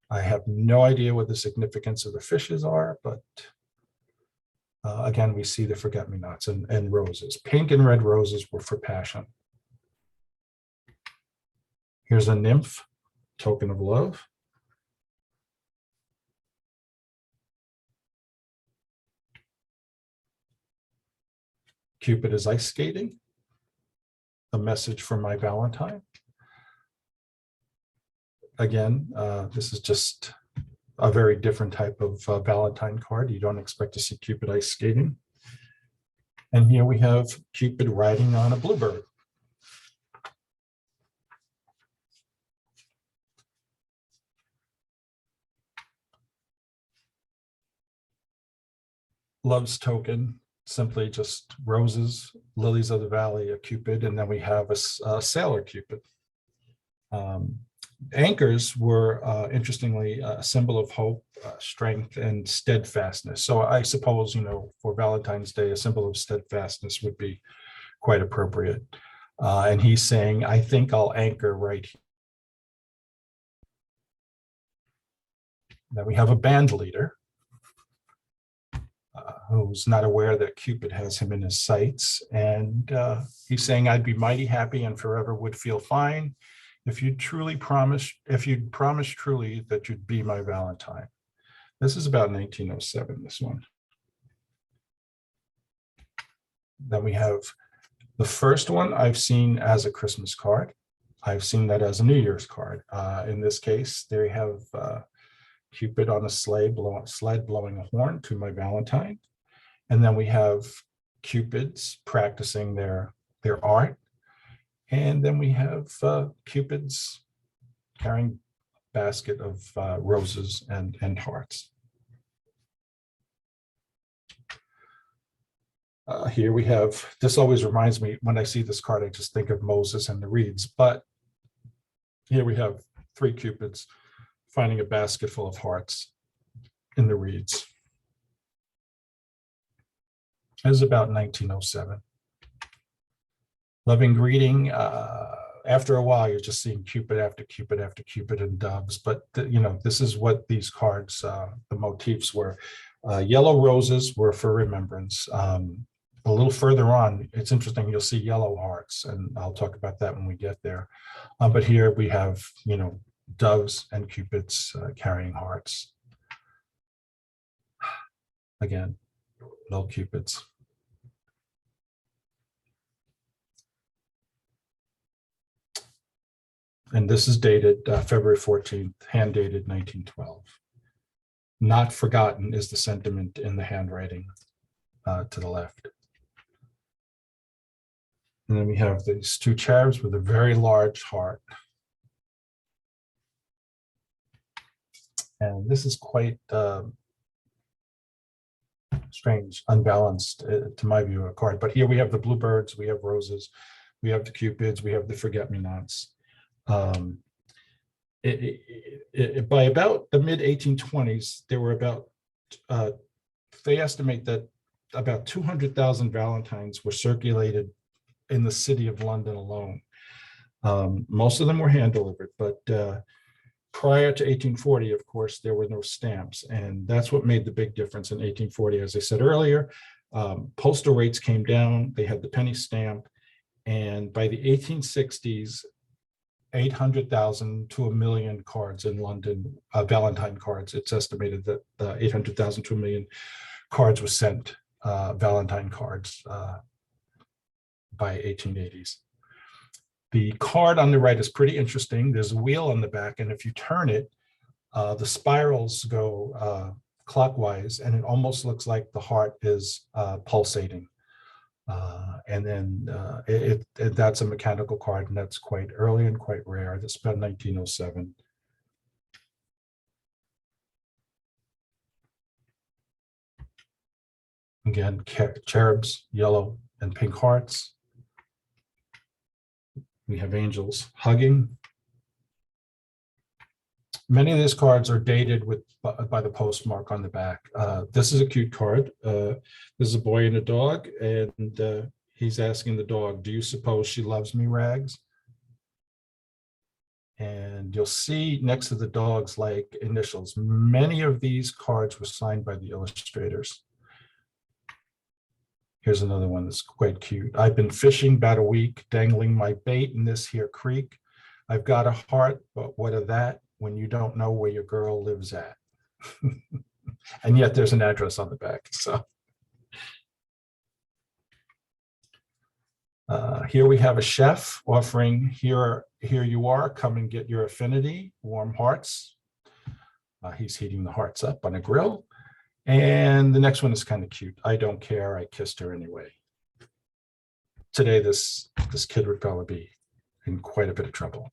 I have no idea what the significance of the fishes are, but again, we see the forget-me-nots and roses. Pink and red roses were for passion. Here's a nymph, token of love. Cupid is ice skating, a message from my Valentine. Again, this is just a very different type of Valentine card. You don't expect to see Cupid ice skating. And here we have Cupid riding on a bluebird. Love's token, simply just roses, lilies of the valley, a Cupid, and then we have a sailor Cupid. Anchors were, interestingly, a symbol of hope, strength, and steadfastness. So I suppose, for Valentine's Day, a symbol of steadfastness would be quite appropriate. And he's saying, I think I'll anchor right here. Then we have a band leader who's not aware that Cupid has him in his sights. And he's saying, I'd be mighty happy and forever would feel fine if you'd promise truly that you'd be my Valentine. This is about 1907, this one. Then we have the first one I've seen as a Christmas card. I've seen that as a New Year's card. In this case, they have Cupid on a sled blowing a horn, to my Valentine. And then we have Cupids practicing their art. And then we have Cupids carrying basket of roses and hearts. Here we have, this always reminds me, when I see this card, I just think of Moses and the reeds, but here we have 3 Cupids finding a basket full of hearts in the reeds. This is about 1907. Loving greeting. After a while, you're just seeing Cupid after Cupid after Cupid and doves, but you know, this is what these cards, the motifs were. Yellow roses were for remembrance. A little further on, it's interesting, you'll see yellow hearts, and I'll talk about that when we get there. But here we have, you know, doves and Cupids carrying hearts. Again, little Cupids. And this is dated February 14th, hand dated 1912. Not forgotten is the sentiment in the handwriting to the left. And then we have these 2 cherubs with a very large heart. And this is quite strange, unbalanced to my view, a card. But here we have the bluebirds, we have roses, we have the Cupids, we have the forget-me-nots. By about the mid-1820s, there were about, they estimate that about 200,000 Valentines were circulated in the city of London alone. Most of them were hand-delivered, but prior to 1840, of course, there were no stamps, and that's what made the big difference in 1840. As I said earlier, postal rates came down, they had the penny stamp, and by the 1860s, 800,000 to 1 million cards in London, Valentine cards. It's estimated that 800,000 to 1 million cards were sent, Valentine cards, by 1880s. The card on the right is pretty interesting. There's a wheel on the back, and if you turn it, the spirals go clockwise, and it almost looks like the heart is pulsating. And then that's a mechanical card, and that's quite early and quite rare. That's about 1907. Again, cherubs, yellow and pink hearts. We have angels hugging. Many of these cards are dated by the postmark on the back. This is a cute card. This is a boy and a dog, and he's asking the dog, "Do you suppose she loves me, Rags?" And you'll see next to the dog's like initials. Many of these cards were signed by the illustrators. Here's another one that's quite cute. "I've been fishing about a week, dangling my bait in this here creek. I've got a heart, but what of that when you don't know where your girl lives at?" And yet there's an address on the back. So here we have a chef offering, here you are, come and get your affinity, warm hearts. He's heating the hearts up on a grill. And the next one is kind of cute. "I don't care, I kissed her anyway." Today, this kid would probably be in quite a bit of trouble.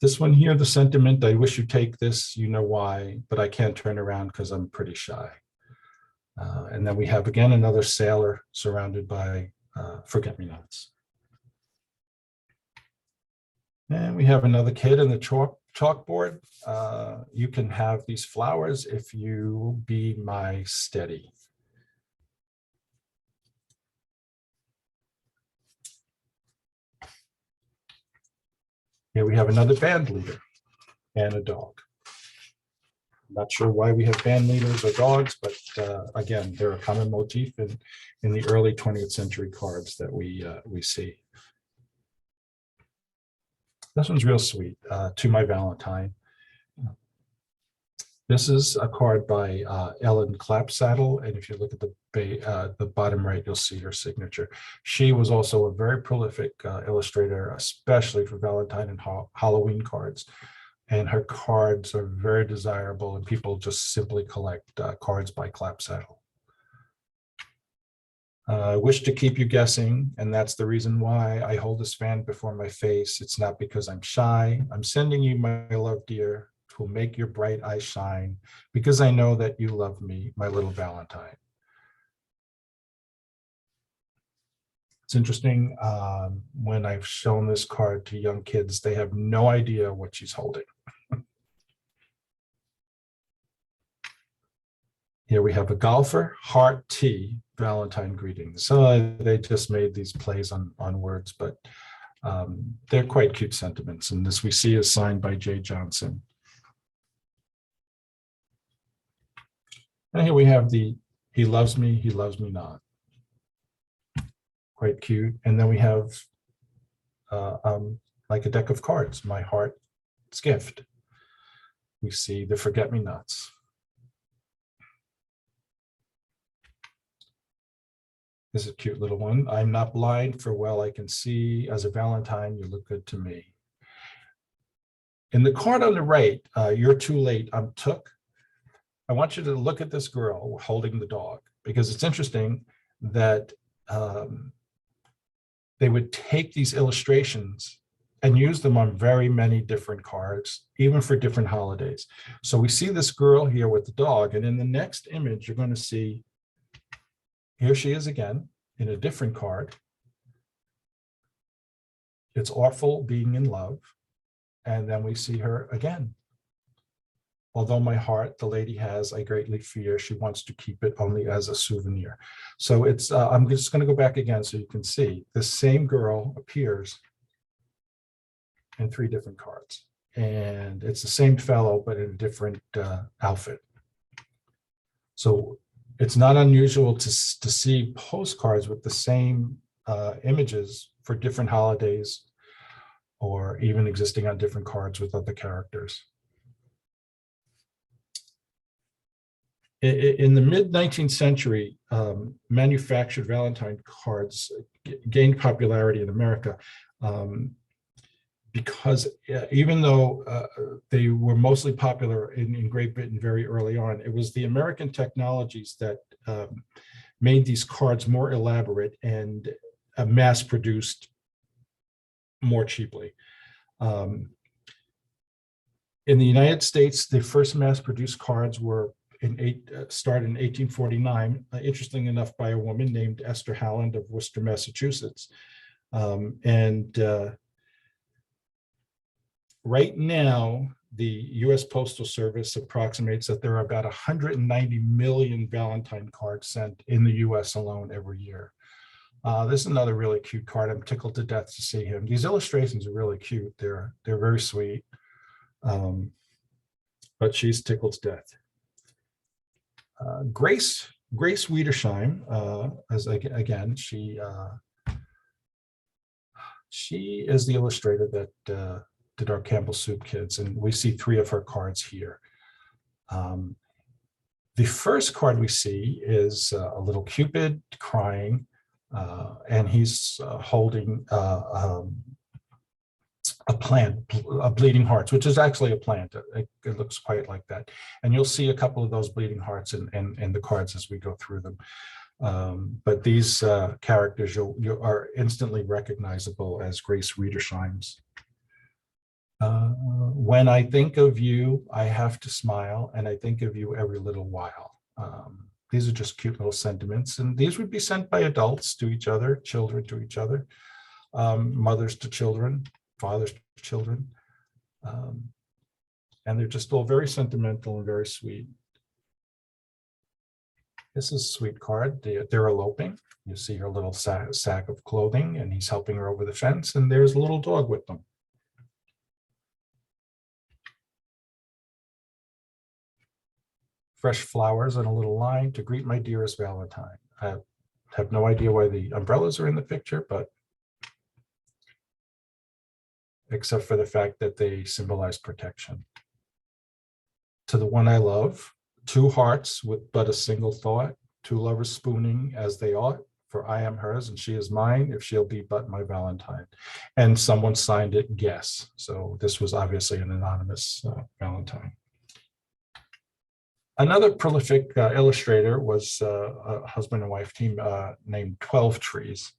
This one here, the sentiment, "I wish you'd take this, you know why, but I can't turn around because I'm pretty shy." And then we have, again, another sailor surrounded by forget-me-nots. And we have another kid in the chalkboard. "You can have these flowers if you be my steady." Here we have another band leader and a dog. Not sure why we have band leaders or dogs, but again, they're a common motif in the early 20th century cards that we see. This one's real sweet, "To My Valentine." This is a card by Ellen Clapsaddle, and if you look at the bottom right, you'll see her signature. She was also a very prolific illustrator, especially for Valentine and Halloween cards. And her cards are very desirable, and people just simply collect cards by Clapsaddle. I wish to keep you guessing, and that's the reason why I hold this fan before my face. It's not because I'm shy. I'm sending you my love, dear. It will make your bright eyes shine, because I know that you love me, my little Valentine. It's interesting, when I've shown this card to young kids, they have no idea what she's holding. Here we have a golfer, heart T, Valentine greetings. So they just made these plays on words, but they're quite cute sentiments. And this we see is signed by Jay Johnson. And here we have the he loves me not. Quite cute. And then we have like a deck of cards, my heart's gift. We see the forget-me-nots. This is a cute little one. I'm not blind, for well I can see. As a Valentine, you look good to me. In the card on the right, you're too late, I'm took. I want you to look at this girl holding the dog, because it's interesting that they would take these illustrations and use them on very many different cards, even for different holidays. So we see this girl here with the dog, and in the next image, you're going to see, here she is again in a different card. It's awful being in love. And then we see her again. Although my heart, the lady has, I greatly fear, she wants to keep it only as a souvenir. So it's, I'm just going to go back again so you can see the same girl appears in 3 different cards. And it's the same fellow, but in a different outfit. So it's not unusual to see postcards with the same images for different holidays, or even existing on different cards with other characters. In the mid-19th century, manufactured Valentine cards gained popularity in America because even though they were mostly popular in Great Britain very early on, it was the American technologies that made these cards more elaborate and mass-produced more cheaply. In the United States, the first mass-produced cards were started in 1849, interesting enough, by a woman named Esther Howland of Worcester, Massachusetts. Right now, the US Postal Service approximates that there are about 190 million Valentine cards sent in the US alone every year. This is another really cute card. I'm tickled to death to see him. These illustrations are really cute. They're very sweet, but she's tickled to death. Grace Wiedersheim, again, she is the illustrator that did our Campbell Soup Kids, and we see 3 of her cards here. The first card we see is a little Cupid crying, and he's holding a plant, a bleeding hearts, which is actually a plant. It looks quite like that. And you'll see a couple of those bleeding hearts in the cards as we go through them. But these characters you are instantly recognizable as Grace Wiedersheim's. When I think of you, I have to smile, and I think of you every little while. These are just cute little sentiments, and these would be sent by adults to each other, children to each other, mothers to children, fathers to children. And they're just all very sentimental and very sweet. This is a sweet card. They're eloping. You see her little sack of clothing, and he's helping her over the fence, and there's a little dog with them. Fresh flowers and a little line to greet my dearest Valentine. I have no idea why the umbrellas are in the picture, but except for the fact that they symbolize protection. To the one I love, 2 hearts with but a single thought, 2 lovers spooning as they ought, for I am hers and she is mine, if she'll be but my Valentine. And someone signed it, Guess. So this was obviously an anonymous Valentine. Another prolific illustrator was a husband and wife team named 12 Trees.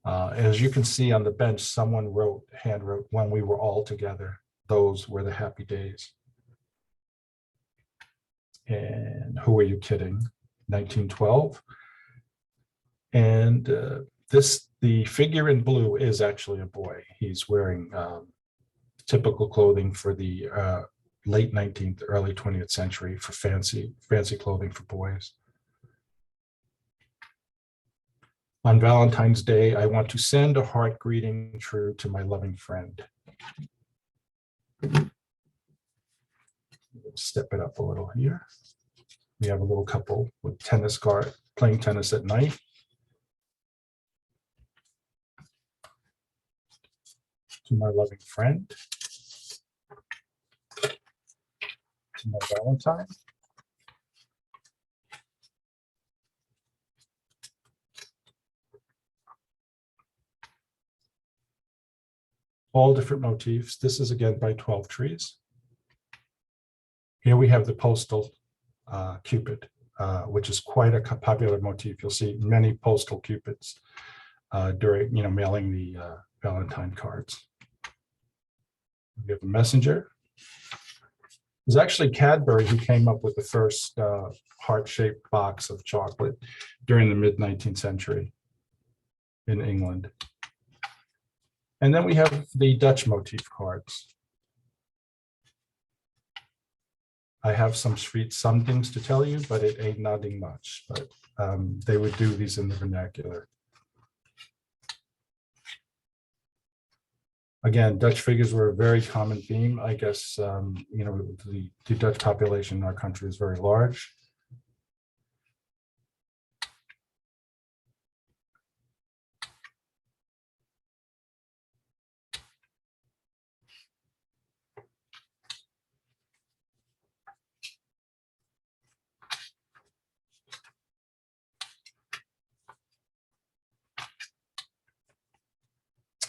As you can see on the bench, someone hand wrote, "When we were all together, those were the happy days." And who are you kidding? 1912. And the figure in blue is actually a boy. He's wearing typical clothing for the late 19th, early 20th century for fancy clothing for boys. On Valentine's Day, I want to send a heart greeting true to my loving friend. Step it up a little here. We have a little couple with tennis card playing tennis at night. To my loving friend. To my Valentine. All different motifs. This is again by 12 Trees. Here we have the postal Cupid, which is quite a popular motif. You'll see many postal Cupids during, mailing the Valentine cards. We have a messenger. It was actually Cadbury who came up with the first heart-shaped box of chocolate during the mid-19th century in England. And then we have the Dutch motif cards. I have some things to tell you, but it ain't nothing much. But they would do these in the vernacular. Again, Dutch figures were a very common theme. I guess, the Dutch population in our country is very large.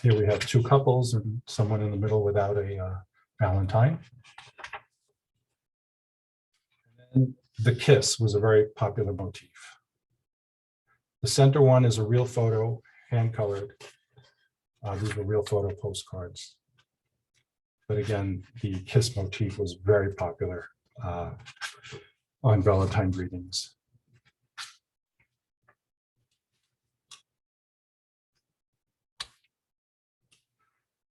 Here we have two couples and someone in the middle without a Valentine. And the kiss was a very popular motif. The center one is a real photo, hand-colored. These were real photo postcards. But again, the kiss motif was very popular on Valentine greetings.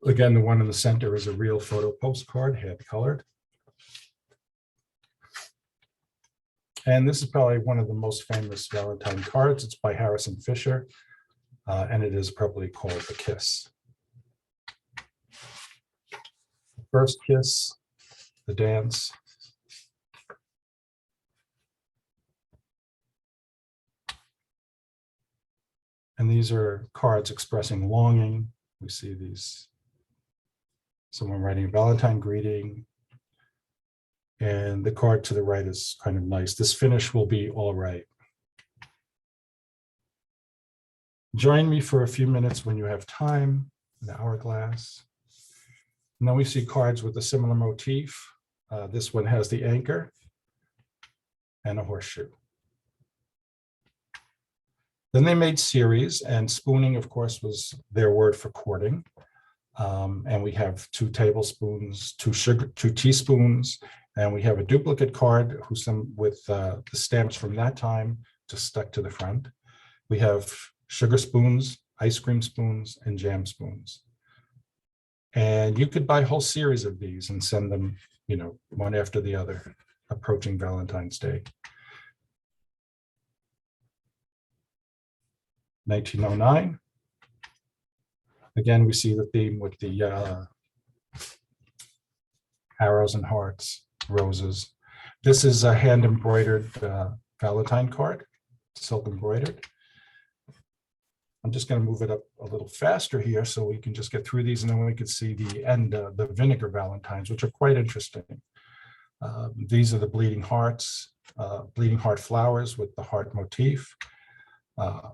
Again, the one in the center is a real photo postcard, hand-colored. And this is probably one of the most famous Valentine cards. It's by Harrison Fisher, and it is appropriately called The Kiss. The first kiss, the dance. And these are cards expressing longing. We see these. Someone writing a Valentine greeting. And the card to the right is kind of nice. This finish will be all right. Join me for a few minutes when you have time, an hourglass. And then we see cards with a similar motif. This one has the anchor and a horseshoe. Then they made series, and spooning, of course, was their word for courting. And we have 2 tablespoons, 2 teaspoons, and we have a duplicate card with the stamps from that time just stuck to the front. We have sugar spoons, ice cream spoons, and jam spoons. And you could buy a whole series of these and send them, one after the other, approaching Valentine's Day. 1909. Again, we see the theme with the arrows and hearts, roses. This is a hand embroidered Valentine card, silk embroidered. I'm just going to move it up a little faster here so we can just get through these, and then we can see the end, the Vinegar Valentines, which are quite interesting. These are the bleeding heart flowers with the heart motif.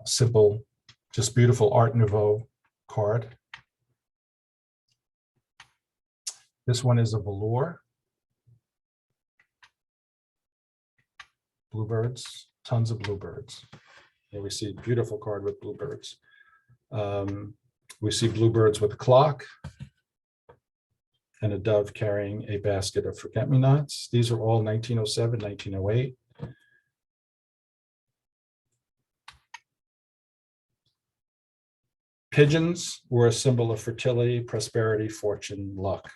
Simple, just beautiful Art Nouveau card. This one is a velour. bluebirds, tons of bluebirds. Here we see a beautiful card with bluebirds. We see bluebirds with a clock and a dove carrying a basket of forget-me-nots. These are all 1907, 1908. Pigeons were a symbol of fertility, prosperity, fortune, luck.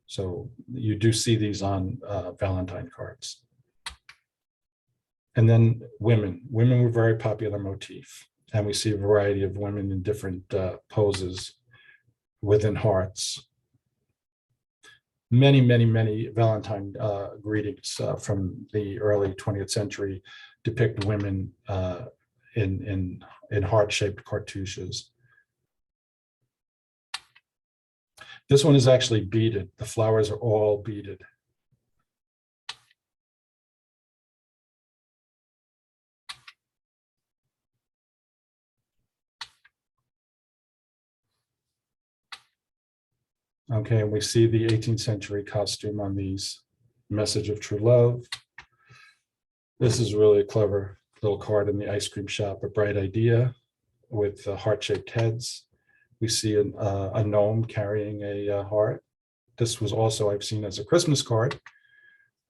So you do see these on Valentine cards. And then women. Women were a very popular motif. And we see a variety of women in different poses within hearts. Many, many, many Valentine greetings from the early 20th century depict women in heart-shaped cartouches. This one is actually beaded. The flowers are all beaded. Okay, and we see the 18th century costume on these, message of true love. This is really a clever little card in the ice cream shop, a bright idea with heart-shaped heads. We see a gnome carrying a heart. This was also, I've seen as a Christmas card.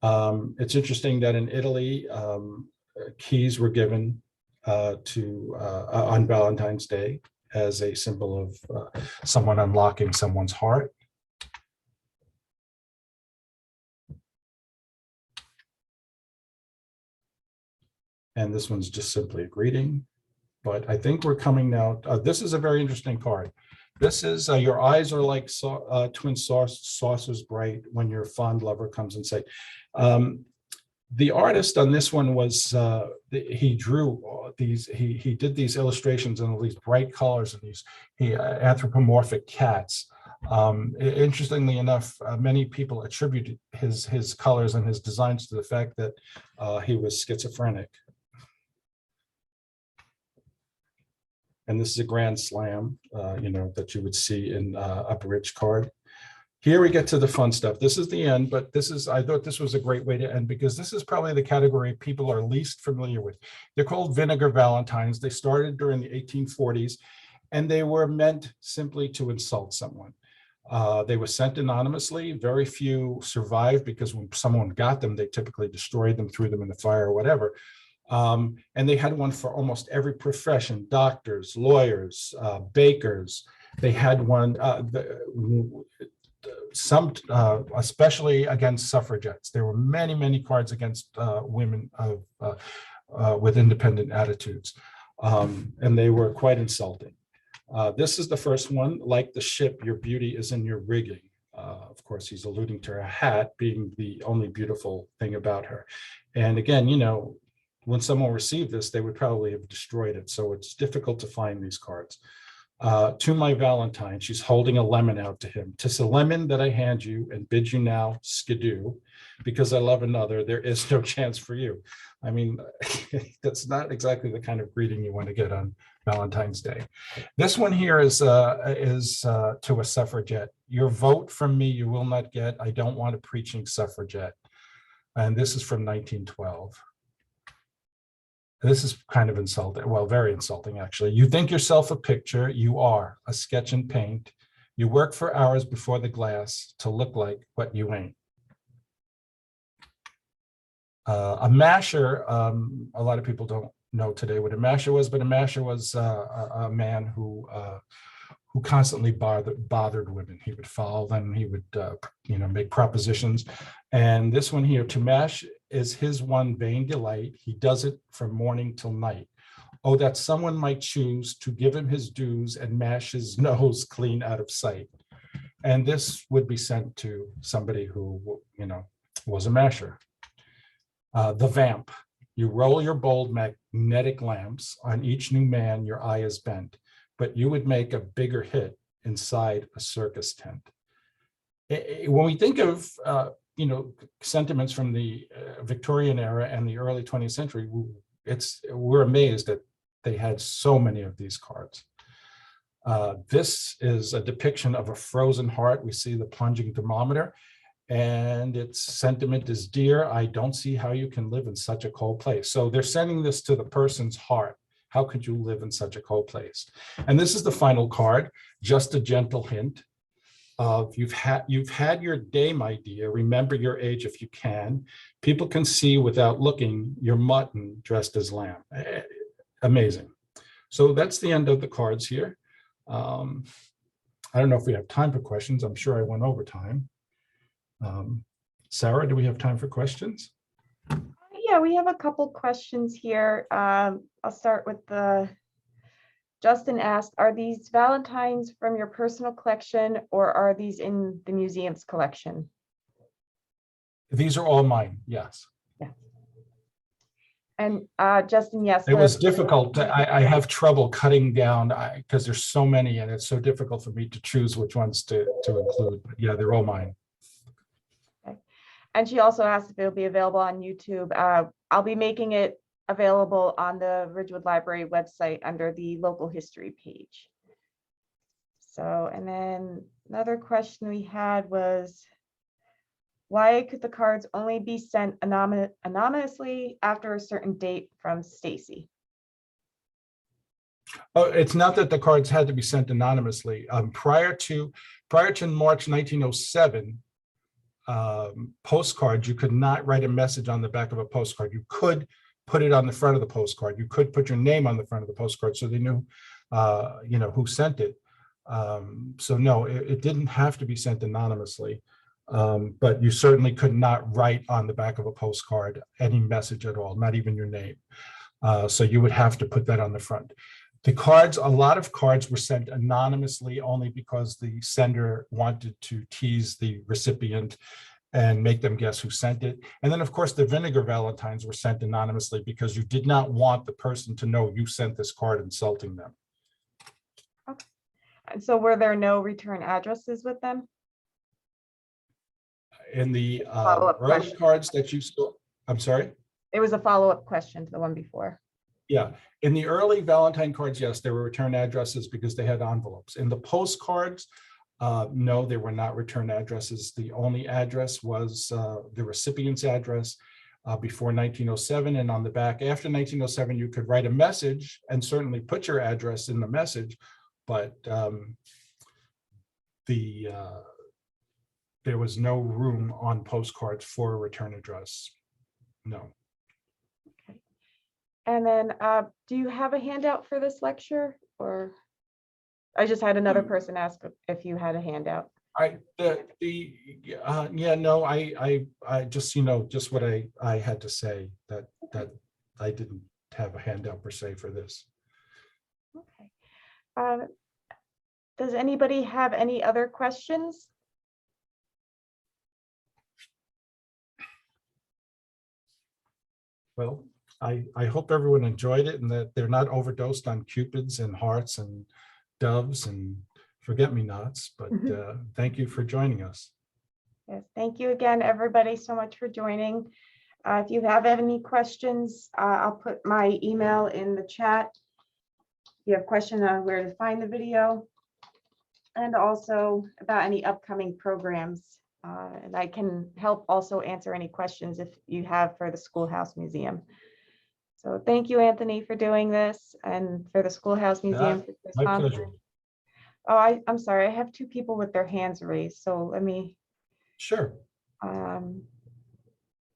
It's interesting that in Italy, keys were given on Valentine's Day as a symbol of someone unlocking someone's heart. And this one's just simply a greeting. But I think we're coming now. This is a very interesting card. This is your eyes are like twin saucers bright when your fond lover comes in sight. The artist on this one was, he drew these, he did these illustrations in all these bright colors and these anthropomorphic cats. Interestingly enough, many people attribute his colors and his designs to the fact that he was schizophrenic. And this is a grand slam, that you would see in a bridge card. Here we get to the fun stuff. This is the end, but I thought this was a great way to end because this is probably the category people are least familiar with. They're called Vinegar Valentines. They started during the 1840s, and they were meant simply to insult someone. They were sent anonymously. Very few survived because when someone got them, they typically destroyed them, threw them in the fire or whatever. And they had one for almost every profession: doctors, lawyers, bakers. They had one, especially against suffragettes. There were many, many cards against women with independent attitudes, and they were quite insulting. This is the first one. Like the ship, your beauty is in your rigging. Of course, he's alluding to her hat being the only beautiful thing about her. And again, when someone received this, they would probably have destroyed it. So it's difficult to find these cards. To my Valentine, she's holding a lemon out to him. 'Tis a lemon that I hand you and bid you now skidoo, because I love another, there is no chance for you. I mean, that's not exactly the kind of greeting you want to get on Valentine's Day. This one here is to a suffragette. Your vote from me you will not get. I don't want a preaching suffragette. And this is from 1912. This is kind of insulting, well, very insulting, actually. You think yourself a picture, you are a sketch and paint. You work for hours before the glass to look like what you ain't. A masher, a lot of people don't know today what a masher was, but a masher was a man who constantly bothered women. He would follow them, he would make propositions. And this one here, to mash is his one vain delight. He does it from morning till night. Oh, that someone might choose to give him his dues and mash his nose clean out of sight. And this would be sent to somebody who, was a masher. The vamp. You roll your bold magnetic lamps. On each new man, your eye is bent, but you would make a bigger hit inside a circus tent. When we think of, sentiments from the Victorian era and the early 20th century, we're amazed that they had so many of these cards. This is a depiction of a frozen heart. We see the plunging thermometer, and its sentiment is, "Dear, I don't see how you can live in such a cold place." So they're sending this to the person's heart. How could you live in such a cold place? And this is the final card, just a gentle hint of, you've had your day, my dear. Remember your age if you can. People can see without looking your mutton dressed as lamb. Amazing. So that's the end of the cards here. I don't know if we have time for questions. I'm sure I went over time. Sarah, do we have time for questions? Yeah, we have a couple questions here. I'll start with Justin asked, are these Valentines from your personal collection or are these in the museum's collection? These are all mine, yes. Yeah. And Justin, yes. It was difficult. I have trouble cutting down because there's so many and it's so difficult for me to choose which ones to include. But yeah, they're all mine. Okay. And she also asked if it'll be available on YouTube. I'll be making it available on the Ridgewood Library website under the local history page. So, and then another question we had was, why could the cards only be sent anonymously after a certain date from Stacy? Oh, it's not that the cards had to be sent anonymously. Prior to March 1907, postcards, you could not write a message on the back of a postcard. You could put it on the front of the postcard. You could put your name on the front of the postcard so they knew, who sent it. So no, it didn't have to be sent anonymously, but you certainly could not write on the back of a postcard any message at all, not even your name. So you would have to put that on the front. The cards, a lot of cards were sent anonymously only because the sender wanted to tease the recipient and make them guess who sent it. And then, of course, the Vinegar Valentines were sent anonymously because you did not want the person to know you sent this card, insulting them. Okay. And so were there no return addresses with them? In the Follow-up early question. cards that you saw, I'm sorry? It was a follow-up question to the one before. Yeah, in the early Valentine cards, yes, there were return addresses because they had envelopes. In the postcards, no, there were not return addresses. The only address was the recipient's address before 1907. And on the back, after 1907, you could write a message and certainly put your address in the message, but there was no room on postcards for a return address. No. Okay. And then do you have a handout for this lecture, or I just had another person ask if you had a handout. Yeah, no, I just, just what I had to say, that I didn't have a handout per se for this. Okay. Does anybody have any other questions? Well, I hope everyone enjoyed it and that they're not overdosed on Cupids and hearts and doves and forget-me-nots, but thank you for joining us. Yes, thank you again, everybody, so much for joining. If you have any questions, I'll put my email in the chat. If you have questions on where to find the video and also about any upcoming programs, and I can help also answer any questions if you have for the Schoolhouse Museum. So thank you, Anthony, for doing this, and for the Schoolhouse Museum. My pleasure. Oh, I'm sorry, I have two people with their hands raised, so let me. Sure.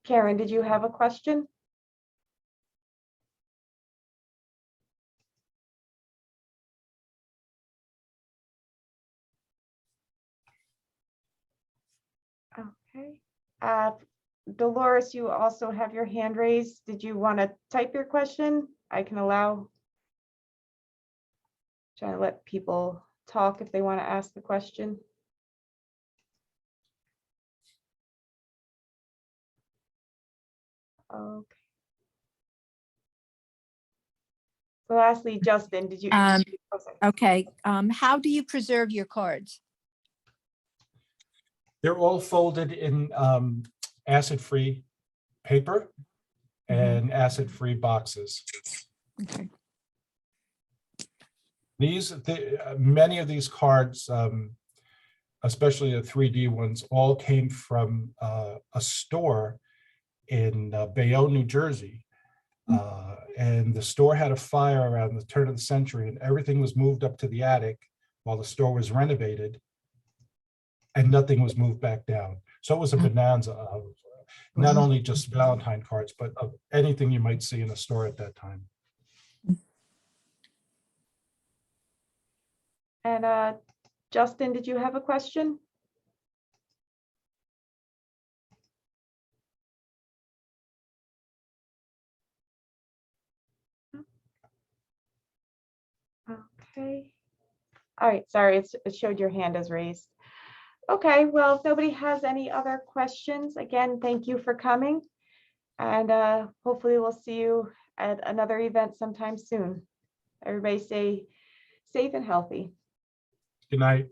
Karen, did you have a question? Okay. Dolores, you also have your hand raised. Did you want to type your question? I can try to let people talk if they want to ask the question. Okay. So lastly, Justin, did you? Okay. How do you preserve your cards? They're all folded in acid-free paper and acid-free boxes. Okay. Many of these cards especially the 3D ones, all came from a store in Bayonne, New Jersey. And the store had a fire around the turn of the century, and everything was moved up to the attic while the store was renovated, and nothing was moved back down. So it was a bonanza of not only just Valentine cards, but of anything you might see in a store at that time. And Justin, did you have a question? Okay. All right, sorry, it showed your hand as raised. Okay, well, if nobody has any other questions, again, thank you for coming. And hopefully we'll see you at another event sometime soon. Everybody stay safe and healthy. Good night.